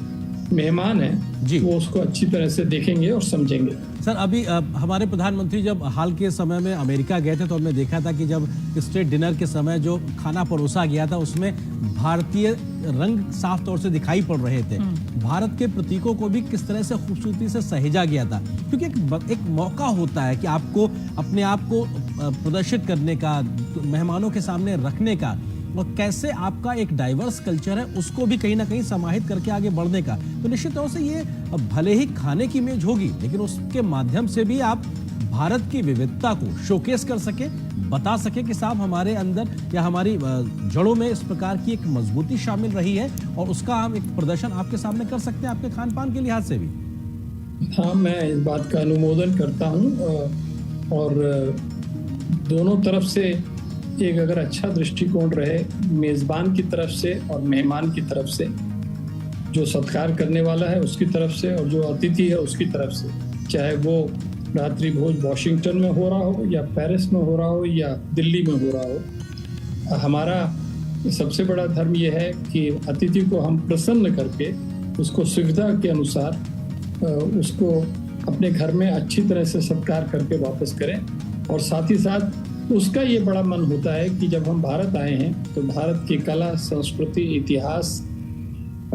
मेहमान हैं वो उसको अच्छी तरह से देखेंगे और समझेंगे। सर, अभी हमारे प्रधानमंत्री जब हाल के समय में अमेरिका गए थे तो हमने देखा था कि जब स्टेट डिनर के समय जो खाना परोसा गया था उसमें भारतीय रंग साफ तौर से दिखाई पड़ रहे थे। भारत के प्रतीकों को भी किस तरह से खूबसूरती से सहेजा गया था, क्योंकि एक मौका होता है कि आपको अपने आप को प्रदर्शित करने का, मेहमानों के सामने रखने का, और कैसे आपका एक डाइवर्स कल्चर है उसको भी कहीं ना कहीं समाहित करके आगे बढ़ने का। तो निश्चित तौर से ये भले ही खाने की मेज होगी, लेकिन उसके माध्यम से भी आप भारत की विविधता को शोकेस कर सके, बता सके कि साहब हमारे अंदर या हमारी जड़ों में इस प्रकार की एक मजबूती शामिल रही है, और उसका हम एक प्रदर्शन आपके सामने कर सकते हैं आपके खान पान के लिहाज से भी। हाँ, मैं इस बात का अनुमोदन करता हूँ, और दोनों तरफ से एक अगर अच्छा दृष्टिकोण रहे, मेज़बान की तरफ से और मेहमान की तरफ से, जो सत्कार करने वाला है उसकी तरफ से और जो अतिथि है उसकी तरफ से, चाहे वो रात्रि भोज वॉशिंगटन में हो रहा हो या पेरिस में हो रहा हो या दिल्ली में हो रहा हो, हमारा सबसे बड़ा धर्म यह है कि अतिथि को हम प्रसन्न करके उसको सुविधा के अनुसार उसको अपने घर में अच्छी तरह से सत्कार करके वापस करें। और साथ ही साथ उसका ये बड़ा मन होता है कि जब हम भारत आए हैं तो भारत की कला, संस्कृति, इतिहास,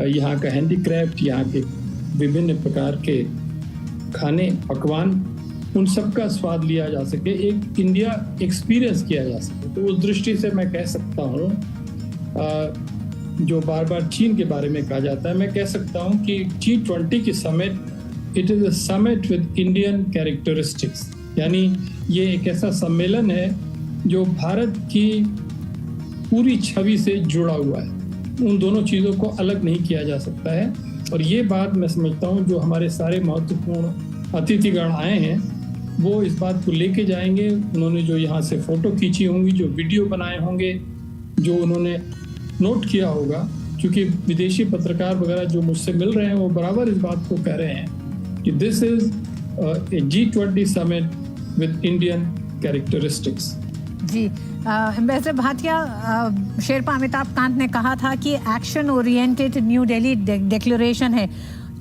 यहाँ का हैंडीक्राफ्ट, यहाँ के विभिन्न प्रकार के खाने, पकवान, उन सब का स्वाद लिया जा सके, एक इंडिया एक्सपीरियंस किया जा सके। तो उस दृष्टि से मैं कह सकता हूँ, जो बार बार चीन के बारे में कहा जाता है, मैं कह सकता हूँ कि G20 की summit, it is a summit with Indian characteristics, यानी ये एक ऐसा सम्मेलन है जो भारत की पूरी छवि से जुड़ा हुआ है। उन दोनों चीज़ों को अलग नहीं किया जा सकता है। और ये बात मैं समझता हूँ जो हमारे सारे महत्वपूर्ण अतिथिगण आए हैं वो इस बात को लेके जाएंगे। उन्होंने जो यहाँ से फोटो खींची होंगी, जो वीडियो बनाए होंगे, जो उन्होंने नोट किया होगा, क्योंकि विदेशी पत्रकार वगैरह जो मुझसे मिल रहे हैं वो बराबर इस बात को कह रहे हैं कि this is a G20 summit with Indian characteristics. जी, एम्बेसडर भाटिया, शेरपा अमिताभ कांत ने कहा था कि action oriented New Delhi declaration है।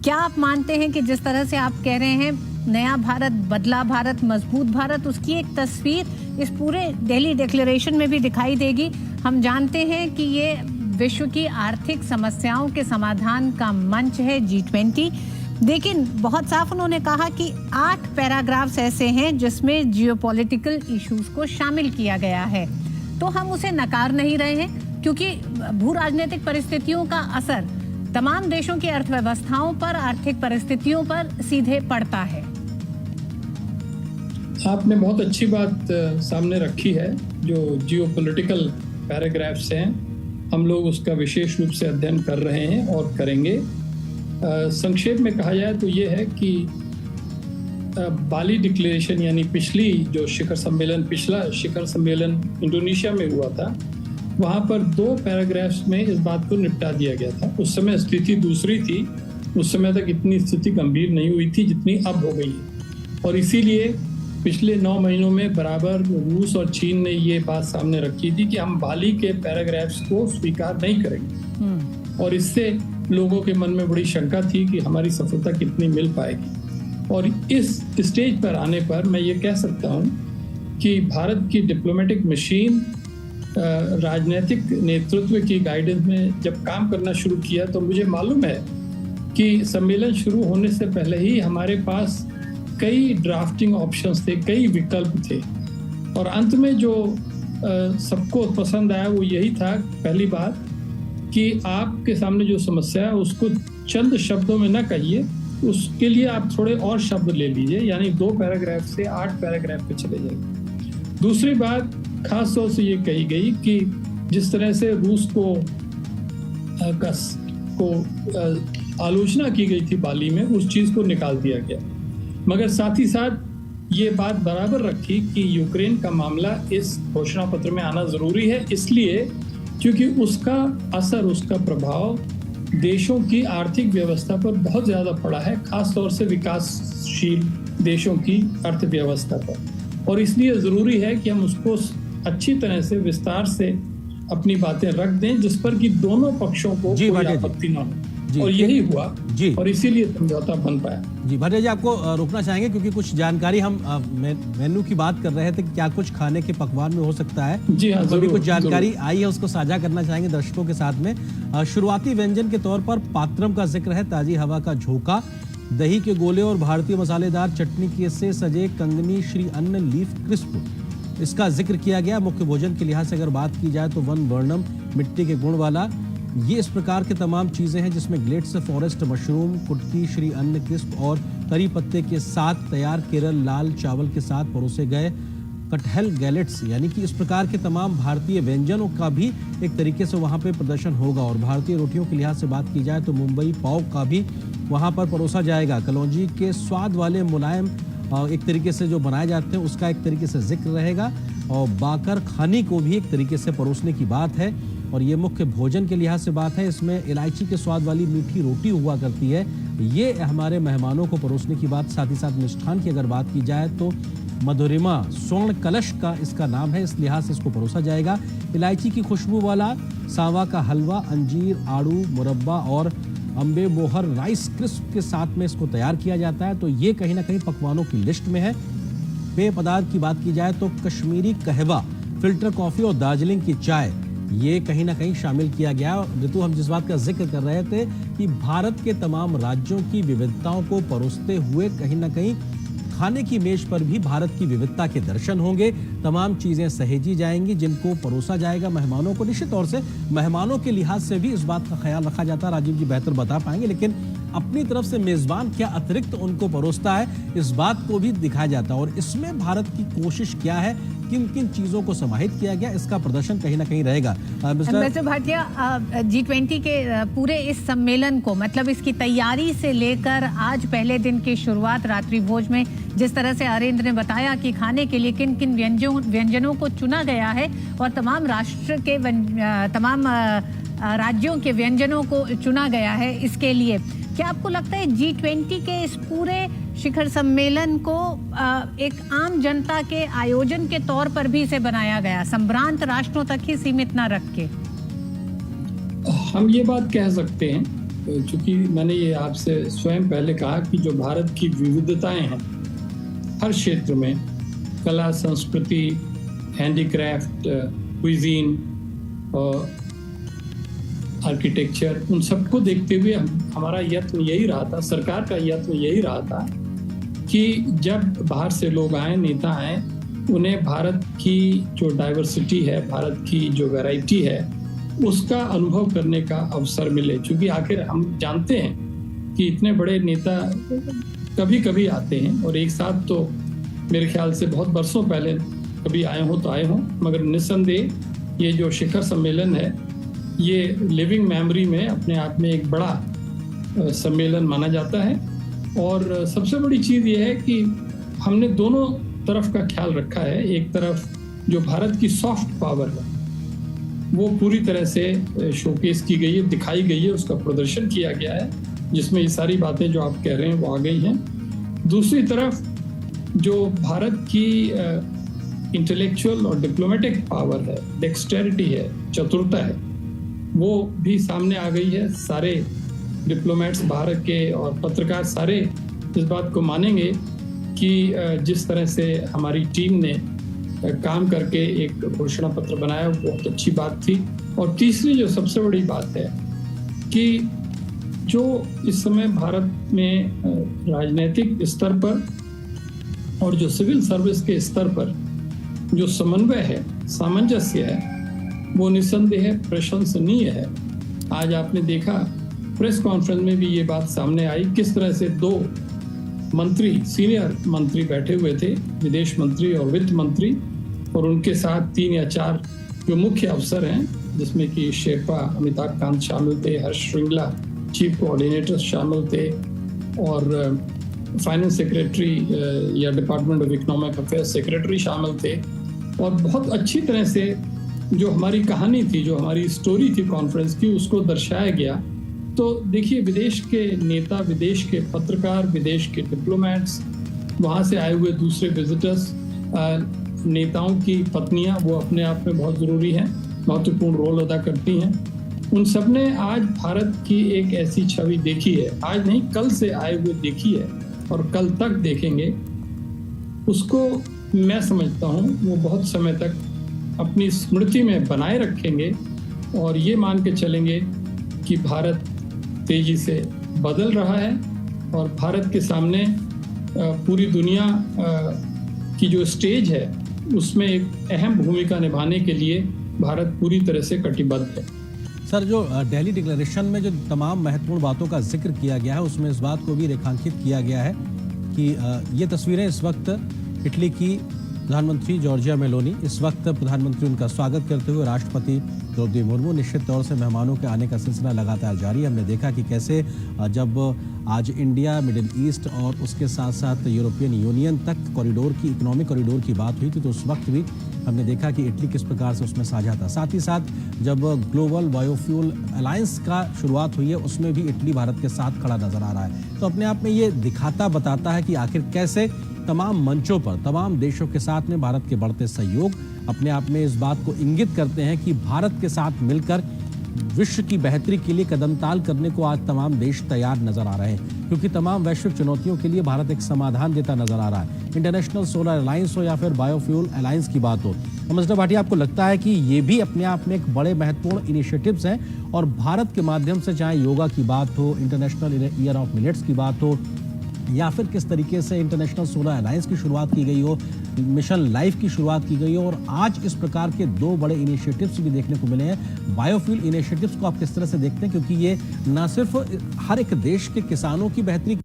क्या आप मानते हैं कि जिस तरह से आप कह रहे हैं नया भारत, बदला भारत, मजबूत भारत, उसकी एक तस्वीर इस पूरे दिल्ली डिक्लेरेशन में भी दिखाई देगी? हम जानते हैं कि ये विश्व की आर्थिक समस्याओं के समाधान का मंच है G20, लेकिन बहुत साफ उन्होंने कहा कि 8 पैराग्राफ्स ऐसे हैं जिसमें जियोपॉलिटिकल इश्यूज को शामिल किया गया है। तो हम उसे नकार नहीं रहे हैं क्योंकि भू राजनीतिक परिस्थितियों का असर तमाम देशों की अर्थव्यवस्थाओं पर, आर्थिक परिस्थितियों पर सीधे पड़ता है। आपने बहुत अच्छी बात सामने रखी है। जो जियोपॉलिटिकल पैराग्राफ्स हैं, हम लोग उसका विशेष रूप से अध्ययन कर रहे हैं और करेंगे। संक्षेप में कहा जाए तो ये है कि बाली डिक्लेरेशन, यानी पिछला शिखर सम्मेलन इंडोनेशिया में हुआ था, वहाँ पर 2 पैराग्राफ्स में इस बात को निपटा दिया गया था। उस समय स्थिति दूसरी थी, उस समय तक इतनी स्थिति गंभीर नहीं हुई थी जितनी अब हो गई है। और इसीलिए पिछले 9 महीनों में बराबर रूस और चीन ने ये बात सामने रखी थी कि हम बाली के पैराग्राफ्स को स्वीकार नहीं करेंगे। और इससे लोगों के मन में बड़ी शंका थी कि हमारी सफलता कितनी मिल पाएगी। और इस स्टेज पर आने पर मैं ये कह सकता हूँ कि भारत की डिप्लोमेटिक मशीन राजनीतिक नेतृत्व की गाइडेंस में जब काम करना शुरू किया तो मुझे मालूम है कि सम्मेलन शुरू होने से पहले ही हमारे पास कई ड्राफ्टिंग ऑप्शंस थे, कई विकल्प थे। और अंत में जो सबको पसंद आया वो यही था, पहली बात कि आपके सामने जो समस्या है उसको चंद शब्दों में ना कहिए, उसके लिए आप थोड़े और शब्द ले लीजिए, यानी 2 पैराग्राफ से 8 पैराग्राफ पे चले जाइए। दूसरी बात खास तौर से ये कही गई कि जिस तरह से रूस को आलोचना की गई थी बाली में, उस चीज को निकाल दिया गया। मगर साथ ही साथ ये बात बराबर रखी कि यूक्रेन का मामला इस घोषणा पत्र में आना जरूरी है, इसलिए क्योंकि उसका असर, उसका प्रभाव देशों की आर्थिक व्यवस्था पर बहुत ज्यादा पड़ा है, खास तौर से विकासशील देशों की अर्थव्यवस्था पर। और इसलिए जरूरी है कि हम उसको अच्छी तरह से विस्तार से अपनी बातें रख दें, जिस पर कि दोनों पक्षों को कोई आपत्ति न हो। और यही हुआ जी, और इसीलिए समझौता बन पाया। जी भाटिया जी, आपको रोकना चाहेंगे क्योंकि कुछ जानकारी हम मेन्यू की बात कर रहे थे कि क्या कुछ खाने के पकवान में हो सकता है। जी हाँ, तो कुछ जानकारी आई है, उसको साझा करना चाहेंगे दर्शकों के साथ में। शुरुआती व्यंजन के तौर पर पात्रम का जिक्र है, ताजी हवा का झोंका, दही के गोले और भारतीय मसालेदार चटनी के से सजे कंगनी श्री अन्न लीफ क्रिस्प, इसका जिक्र किया गया। मुख्य भोजन के लिहाज से अगर बात की जाए तो वन वर्णम, मिट्टी के गुण वाला, ये इस प्रकार के तमाम चीजें हैं जिसमें ग्लेट्स फॉरेस्ट मशरूम, कुटकी श्री अन्न क्रिस्प और करी पत्ते के साथ तैयार केरल लाल चावल के साथ परोसे गए कटहल गैलेट्स, यानी कि इस प्रकार के तमाम भारतीय व्यंजनों का भी एक तरीके से वहां पे प्रदर्शन होगा। और भारतीय रोटियों के लिहाज से बात की जाए तो मुंबई पाव का भी वहां पर परोसा जाएगा। कलौंजी के स्वाद वाले मुलायम एक तरीके से जो बनाए जाते हैं उसका एक तरीके से जिक्र रहेगा। और बाकर खानी को भी एक तरीके से परोसने की बात है। और ये मुख्य भोजन के लिहाज से बात है, इसमें इलायची के स्वाद वाली मीठी रोटी हुआ करती है, ये हमारे मेहमानों को परोसने की बात। साथ ही साथ मिष्ठान की अगर बात की जाए तो मधुरिमा स्वर्ण कलश का इसका नाम है, इस लिहाज से इसको परोसा जाएगा। इलायची की खुशबू वाला सांवा का हलवा, अंजीर, आड़ू, मुरब्बा और अम्बे मोहर राइस क्रिस्प के साथ में इसको तैयार किया जाता है। तो ये कहीं ना कहीं पकवानों की लिस्ट में है। पेय पदार्थ की बात की जाए तो कश्मीरी कहवा, फिल्टर कॉफी और दार्जिलिंग की चाय, ये कहीं ना कहीं शामिल किया गया। ऋतु, हम जिस बात का जिक्र कर रहे थे कि भारत के तमाम राज्यों की विविधताओं को परोसते हुए कहीं ना कहीं खाने की मेज पर भी भारत की विविधता के दर्शन होंगे। तमाम चीजें सहेजी जाएंगी जिनको परोसा जाएगा मेहमानों को। निश्चित तौर से मेहमानों के लिहाज से भी इस बात का ख्याल रखा जाता है। राजीव जी बेहतर बता पाएंगे, लेकिन अपनी तरफ से मेजबान क्या अतिरिक्त उनको परोसता है, इस बात को भी दिखाया जाता है। और इसमें भारत की कोशिश क्या है, किन किन चीजों को समाहित किया गया, इसका प्रदर्शन कहीं ना कहीं रहेगा। मिस्टर भाटिया, G20 के पूरे इस सम्मेलन को, मतलब इसकी तैयारी से लेकर आज पहले दिन की शुरुआत रात्रि भोज में जिस तरह से अरेंद्र ने बताया कि खाने के लिए किन किन व्यंजनों को चुना गया है और तमाम राष्ट्र के तमाम राज्यों के व्यंजनों को चुना गया है, इसके लिए क्या आपको लगता है G20 के इस पूरे शिखर सम्मेलन को एक आम जनता के आयोजन के तौर पर भी इसे बनाया गया, संभ्रांत राष्ट्रों तक ही सीमित ना रख के? हम ये बात कह सकते हैं, क्योंकि मैंने ये आपसे स्वयं पहले कहा कि जो भारत की विविधताएं हैं हर क्षेत्र में, कला, संस्कृति, हैंडीक्राफ्ट, क्विजीन, आर्किटेक्चर, उन सबको देखते हुए हमारा यत्न यही रहा था, सरकार का यत्न यही रहा था कि जब बाहर से लोग आए, नेता आए, उन्हें भारत की जो डाइवर्सिटी है, भारत की जो वैरायटी है, उसका अनुभव करने का अवसर मिले। क्योंकि आखिर हम जानते हैं कि इतने बड़े नेता कभी कभी आते हैं और एक साथ, तो मेरे ख्याल से बहुत बरसों पहले कभी आए हों, मगर निस्संदेह ये जो शिखर सम्मेलन है, ये लिविंग मेमोरी में अपने आप में एक बड़ा सम्मेलन माना जाता है। और सबसे बड़ी चीज़ ये है कि हमने दोनों तरफ का ख्याल रखा है। एक तरफ जो भारत की सॉफ्ट पावर है वो पूरी तरह से शोकेस की गई है, दिखाई गई है, उसका प्रदर्शन किया गया है, जिसमें ये सारी बातें जो आप कह रहे हैं वो आ गई हैं। दूसरी तरफ जो भारत की इंटेलेक्चुअल और डिप्लोमेटिक पावर है, डेक्सटेरिटी है, चतुरता है, वो भी सामने आ गई है। सारे डिप्लोमेट्स भारत के और पत्रकार सारे इस बात को मानेंगे कि जिस तरह से हमारी टीम ने काम करके एक घोषणा पत्र बनाया, वो बहुत अच्छी बात थी। और तीसरी जो सबसे बड़ी बात है कि जो इस समय भारत में राजनीतिक स्तर पर और जो सिविल सर्विस के स्तर पर जो समन्वय है, सामंजस्य है, वो निस्संदेह प्रशंसनीय है। आज आपने देखा प्रेस कॉन्फ्रेंस में भी ये बात सामने आई, किस तरह से दो मंत्री, सीनियर मंत्री बैठे हुए थे, विदेश मंत्री और वित्त मंत्री, और उनके साथ 3 या 4 जो मुख्य अफसर हैं, जिसमें कि शेरपा अमिताभ कांत शामिल थे, हर्ष श्रृंगला चीफ कोऑर्डिनेटर शामिल थे, और फाइनेंस सेक्रेटरी या department of economic affairs secretary शामिल थे। और बहुत अच्छी तरह से जो हमारी कहानी थी, जो हमारी स्टोरी थी कॉन्फ्रेंस की, उसको दर्शाया गया। तो देखिए, विदेश के नेता, विदेश के पत्रकार, विदेश के डिप्लोमेट्स, वहाँ से आए हुए दूसरे विजिटर्स, नेताओं की पत्नियाँ, वो अपने आप में बहुत ज़रूरी हैं, महत्वपूर्ण रोल अदा करती हैं। उन सब ने आज भारत की एक ऐसी छवि देखी है, आज नहीं कल से आए हुए देखी है और कल तक देखेंगे। उसको मैं समझता हूँ वो बहुत समय तक अपनी स्मृति में बनाए रखेंगे और ये मान के चलेंगे कि भारत तेजी से बदल रहा है और भारत के सामने पूरी दुनिया की जो स्टेज है उसमें एक अहम भूमिका निभाने के लिए भारत पूरी तरह से कटिबद्ध है। सर, जो दिल्ली डिक्लेरेशन में जो तमाम महत्वपूर्ण बातों का जिक्र किया गया है, उसमें इस बात को भी रेखांकित किया गया है कि ये तस्वीरें इस वक्त इटली की प्रधानमंत्री जॉर्जिया मेलोनी, इस वक्त प्रधानमंत्री उनका स्वागत करते हुए राष्ट्रपति द्रौपदी मुर्मू। निश्चित तौर से मेहमानों के आने का सिलसिला लगातार जारी है। हमने देखा कि कैसे जब आज इंडिया, मिडिल ईस्ट और उसके साथ साथ यूरोपियन यूनियन तक कॉरिडोर की, इकोनॉमिक कॉरिडोर की बात हुई थी, तो उस वक्त भी हमने देखा कि इटली किस प्रकार से उसमें साझा था। साथ ही साथ जब ग्लोबल बायोफ्यूल अलायंस का शुरुआत हुई है, उसमें भी इटली भारत के साथ खड़ा नजर आ रहा है। तो अपने आप में ये दिखाता बताता है कि आखिर कैसे तमाम मंचों पर, तमाम देशों के साथ में भारत के बढ़ते सहयोग अपने आप में इस बात को इंगित करते हैं कि भारत के साथ मिलकर विश्व की बेहतरी के लिए कदमताल करने को आज तमाम देश तैयार नजर आ रहे हैं, क्योंकि तमाम वैश्विक चुनौतियों के लिए भारत एक समाधान देता नजर आ रहा है। इंटरनेशनल सोलर अलायंस हो या फिर बायोफ्यूल अलायंस की बात हो, अम्बेसडर भाटिया, आपको लगता है कि ये भी अपने आप में एक बड़े महत्वपूर्ण इनिशिएटिव्स हैं और भारत के माध्यम से चाहे योगा की बात हो, इंटरनेशनल ईयर ऑफ मिलेट्स की बात हो, या फिर किस तरीके से इंटरनेशनल सोलर अलायंस की शुरुआत की गई हो, मिशन लाइफ की शुरुआत की गई हो, और आज इस प्रकार के दो बड़े इनिशिएटिव्स भी देखने को मिले हैं। बायोफ्यूल इनिशिएटिव्स को आप किस तरह से देखते हैं, क्योंकि ये न सिर्फ हर एक देश के किसानों की बेहतरी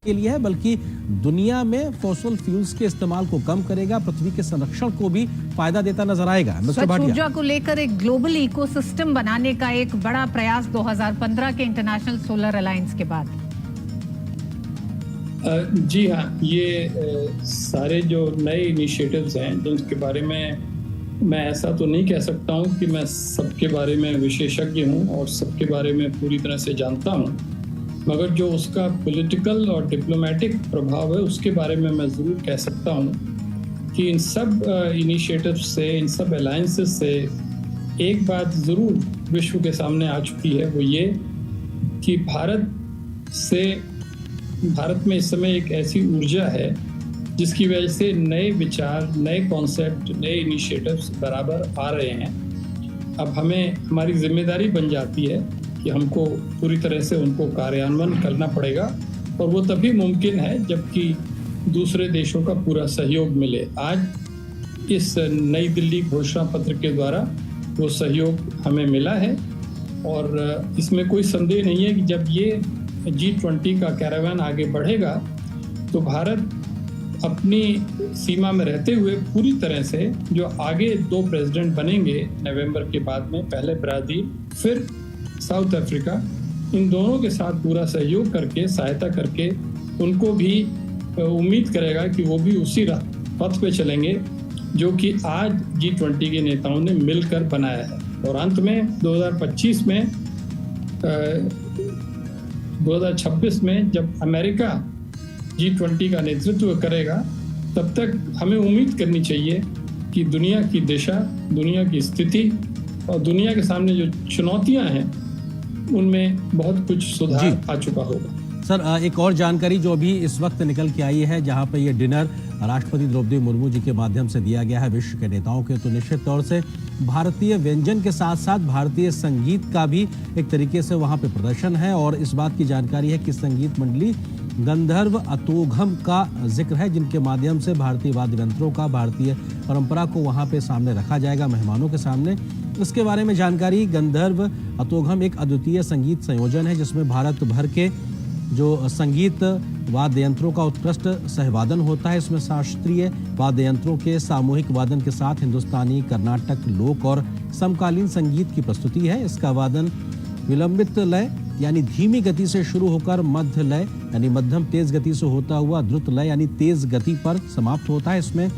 के लिए है, बल्कि दुनिया में फॉसिल फ्यूल्स के इस्तेमाल को कम करेगा, पृथ्वी के संरक्षण को भी फायदा देता नजर आएगा। स्वच्छ ऊर्जा को लेकर एक ग्लोबल इकोसिस्टम बनाने का एक बड़ा प्रयास 2015 के इंटरनेशनल सोलर अलायंस के बाद। जी हाँ, ये सारे जो नए इनिशिएटिव्स हैं जिनके बारे में मैं ऐसा तो नहीं कह सकता हूँ कि मैं सबके बारे में विशेषज्ञ हूँ और सबके बारे में पूरी तरह से जानता हूँ, मगर जो उसका पॉलिटिकल और डिप्लोमेटिक प्रभाव है उसके बारे में मैं ज़रूर कह सकता हूँ कि इन सब इनिशिएटिव्स से, इन सब अलायंसेस से एक बात ज़रूर विश्व के सामने आ चुकी है, वो ये कि भारत में इस समय एक ऐसी ऊर्जा है जिसकी वजह से नए विचार, नए कॉन्सेप्ट, नए इनिशिएटिव्स बराबर आ रहे हैं। अब हमारी जिम्मेदारी बन जाती है कि हमको पूरी तरह से उनको कार्यान्वयन करना पड़ेगा, और वो तभी मुमकिन है जबकि दूसरे देशों का पूरा सहयोग मिले। आज इस नई दिल्ली घोषणा पत्र के द्वारा वो सहयोग हमें मिला है, और इसमें कोई संदेह नहीं है कि जब ये G20 का कैरावान आगे बढ़ेगा तो भारत अपनी सीमा में रहते हुए पूरी तरह से जो आगे 2 प्रेसिडेंट बनेंगे नवंबर के बाद में, पहले ब्राज़ील फिर साउथ अफ्रीका, इन दोनों के साथ पूरा सहयोग करके, सहायता करके उनको भी उम्मीद करेगा कि वो भी उसी पथ पे चलेंगे जो कि आज G20 के नेताओं ने मिलकर बनाया है। और अंत में 2026 में जब अमेरिका G20 का नेतृत्व करेगा, तब तक हमें उम्मीद करनी चाहिए कि दुनिया की दिशा, दुनिया की स्थिति और दुनिया के सामने जो चुनौतियां हैं उनमें बहुत कुछ सुधार आ चुका होगा। सर, एक और जानकारी जो अभी इस वक्त निकल के आई है, जहां पर ये डिनर राष्ट्रपति द्रौपदी मुर्मू जी के माध्यम से दिया गया है विश्व के नेताओं के, तो निश्चित तौर से भारतीय व्यंजन के साथ साथ भारतीय संगीत का भी एक तरीके से वहां पे प्रदर्शन है। और इस बात की जानकारी है कि संगीत मंडली गंधर्व अतोघम का जिक्र है, जिनके माध्यम से भारतीय वाद्य यंत्रों का, भारतीय परंपरा को वहां पे सामने रखा जाएगा मेहमानों के सामने। इसके बारे में जानकारी, गंधर्व अतोघम एक अद्वितीय संगीत संयोजन है जिसमें भारत भर के जो संगीत वाद्य यंत्रों का उत्कृष्ट सहवादन होता है। इसमें शास्त्रीय वाद्य यंत्रों के सामूहिक वादन के साथ हिंदुस्तानी, कर्नाटक, लोक और समकालीन संगीत की प्रस्तुति है। इसका वादन विलंबित लय यानी धीमी गति से शुरू होकर मध्य लय यानी मध्यम तेज गति से होता हुआ द्रुत लय यानी तेज गति पर समाप्त होता है। इसमें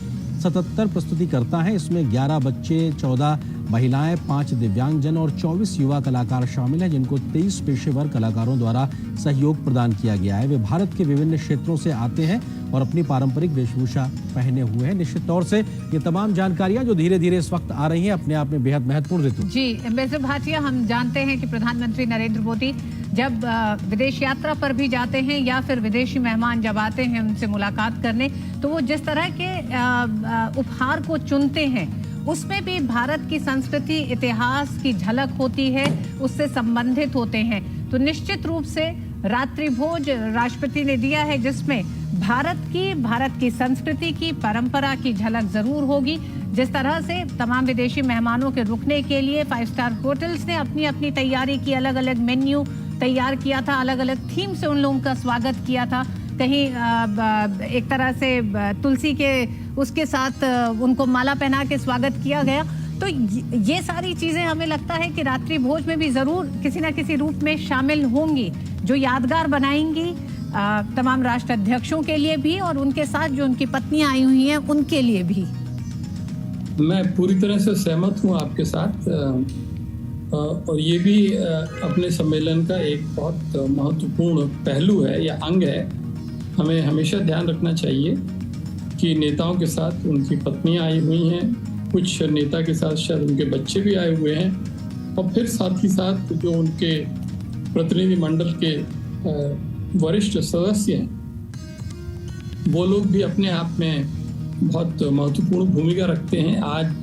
77 प्रस्तुतिकर्ता हैं। इसमें 11 बच्चे, 14 महिलाएं, 5 दिव्यांगजन और 24 युवा कलाकार शामिल हैं, जिनको 23 पेशेवर कलाकारों द्वारा सहयोग प्रदान किया गया है। वे भारत के विभिन्न क्षेत्रों से आते हैं और अपनी पारंपरिक वेशभूषा पहने हुए हैं। निश्चित तौर से ये तमाम जानकारियां जो धीरे धीरे इस वक्त आ रही हैं, अपने आप में बेहद महत्वपूर्ण ऋतु। जी एम्बेसडर भाटिया, हम जानते हैं कि प्रधानमंत्री नरेंद्र मोदी जब विदेश यात्रा पर भी जाते हैं या फिर विदेशी मेहमान जब आते हैं उनसे मुलाकात करने, तो वो जिस तरह के उपहार को चुनते हैं उसमें भी भारत की संस्कृति, इतिहास की झलक होती है, उससे संबंधित होते हैं। तो निश्चित रूप से रात्रि भोज राष्ट्रपति ने दिया है जिसमें भारत की संस्कृति की, परंपरा की झलक जरूर होगी। जिस तरह से तमाम विदेशी मेहमानों के रुकने के लिए 5 स्टार होटल्स ने अपनी अपनी तैयारी की, अलग अलग मेन्यू तैयार किया था, अलग अलग थीम से उन लोगों का स्वागत किया था। कहीं एक तरह से तुलसी के उसके साथ उनको माला पहना के स्वागत किया गया। तो ये सारी चीजें हमें लगता है कि रात्रि भोज में भी जरूर किसी न किसी रूप में शामिल होंगी, जो यादगार बनाएंगी तमाम राष्ट्र अध्यक्षों के लिए भी और उनके साथ जो उनकी पत्नियां आई हुई हैं उनके लिए भी। मैं पूरी तरह से सहमत हूं आपके साथ। और ये भी अपने सम्मेलन का एक बहुत महत्वपूर्ण पहलू है या अंग है। हमें हमेशा ध्यान रखना चाहिए कि नेताओं के साथ उनकी पत्नियां आई हुई हैं, कुछ नेता के साथ शायद उनके बच्चे भी आए हुए हैं, और फिर साथ ही साथ जो उनके प्रतिनिधिमंडल के वरिष्ठ सदस्य हैं, वो लोग भी अपने आप में बहुत महत्वपूर्ण भूमिका रखते हैं। आज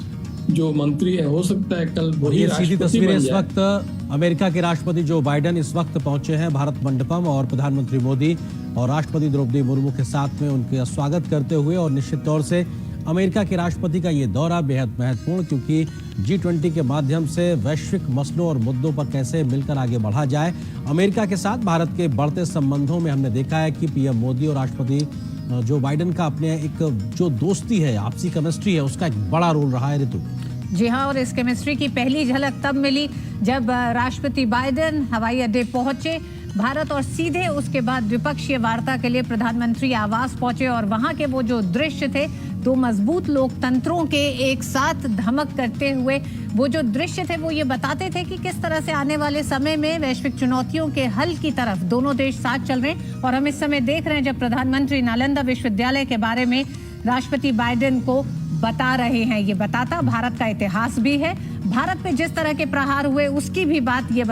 जो मंत्री है, हो सकता है कल और वही ये सीधी राष्ट्रपति तस्वीरें बन इस जाए। वक्त अमेरिका के राष्ट्रपति जो बाइडेन इस वक्त पहुंचे हैं भारत मंडपम, और प्रधानमंत्री मोदी और राष्ट्रपति द्रौपदी मुर्मू के साथ में उनका स्वागत करते हुए। और निश्चित तौर से अमेरिका के राष्ट्रपति का ये दौरा बेहद महत्वपूर्ण, क्योंकि G20 के माध्यम से वैश्विक मसलों और मुद्दों पर कैसे मिलकर आगे बढ़ा जाए। अमेरिका के साथ भारत के बढ़ते संबंधों में हमने देखा है कि पीएम मोदी और राष्ट्रपति जो बाइडेन का अपने एक जो दोस्ती है, आपसी केमिस्ट्री है, उसका एक बड़ा रोल रहा है। ऋतु जी हाँ, और इस केमिस्ट्री की पहली झलक तब मिली जब राष्ट्रपति बाइडेन हवाई अड्डे पहुंचे भारत, और सीधे उसके बाद द्विपक्षीय वार्ता के लिए प्रधानमंत्री आवास पहुंचे। और वहां के वो जो दृश्य थे, दो मजबूत लोकतंत्रों के एक साथ धमक करते हुए वो जो दृश्य थे, वो ये बताते थे कि किस तरह से आने वाले समय में वैश्विक चुनौतियों के हल की तरफ दोनों देश साथ चल रहे हैं। और हम इस समय देख रहे हैं जब प्रधानमंत्री नालंदा विश्वविद्यालय के बारे में राष्ट्रपति बाइडेन को बता रहे हैं। ये बताता भारत का इतिहास भी है, भारत पे जिस तरह के प्रहार हुए उसकी भी बात ये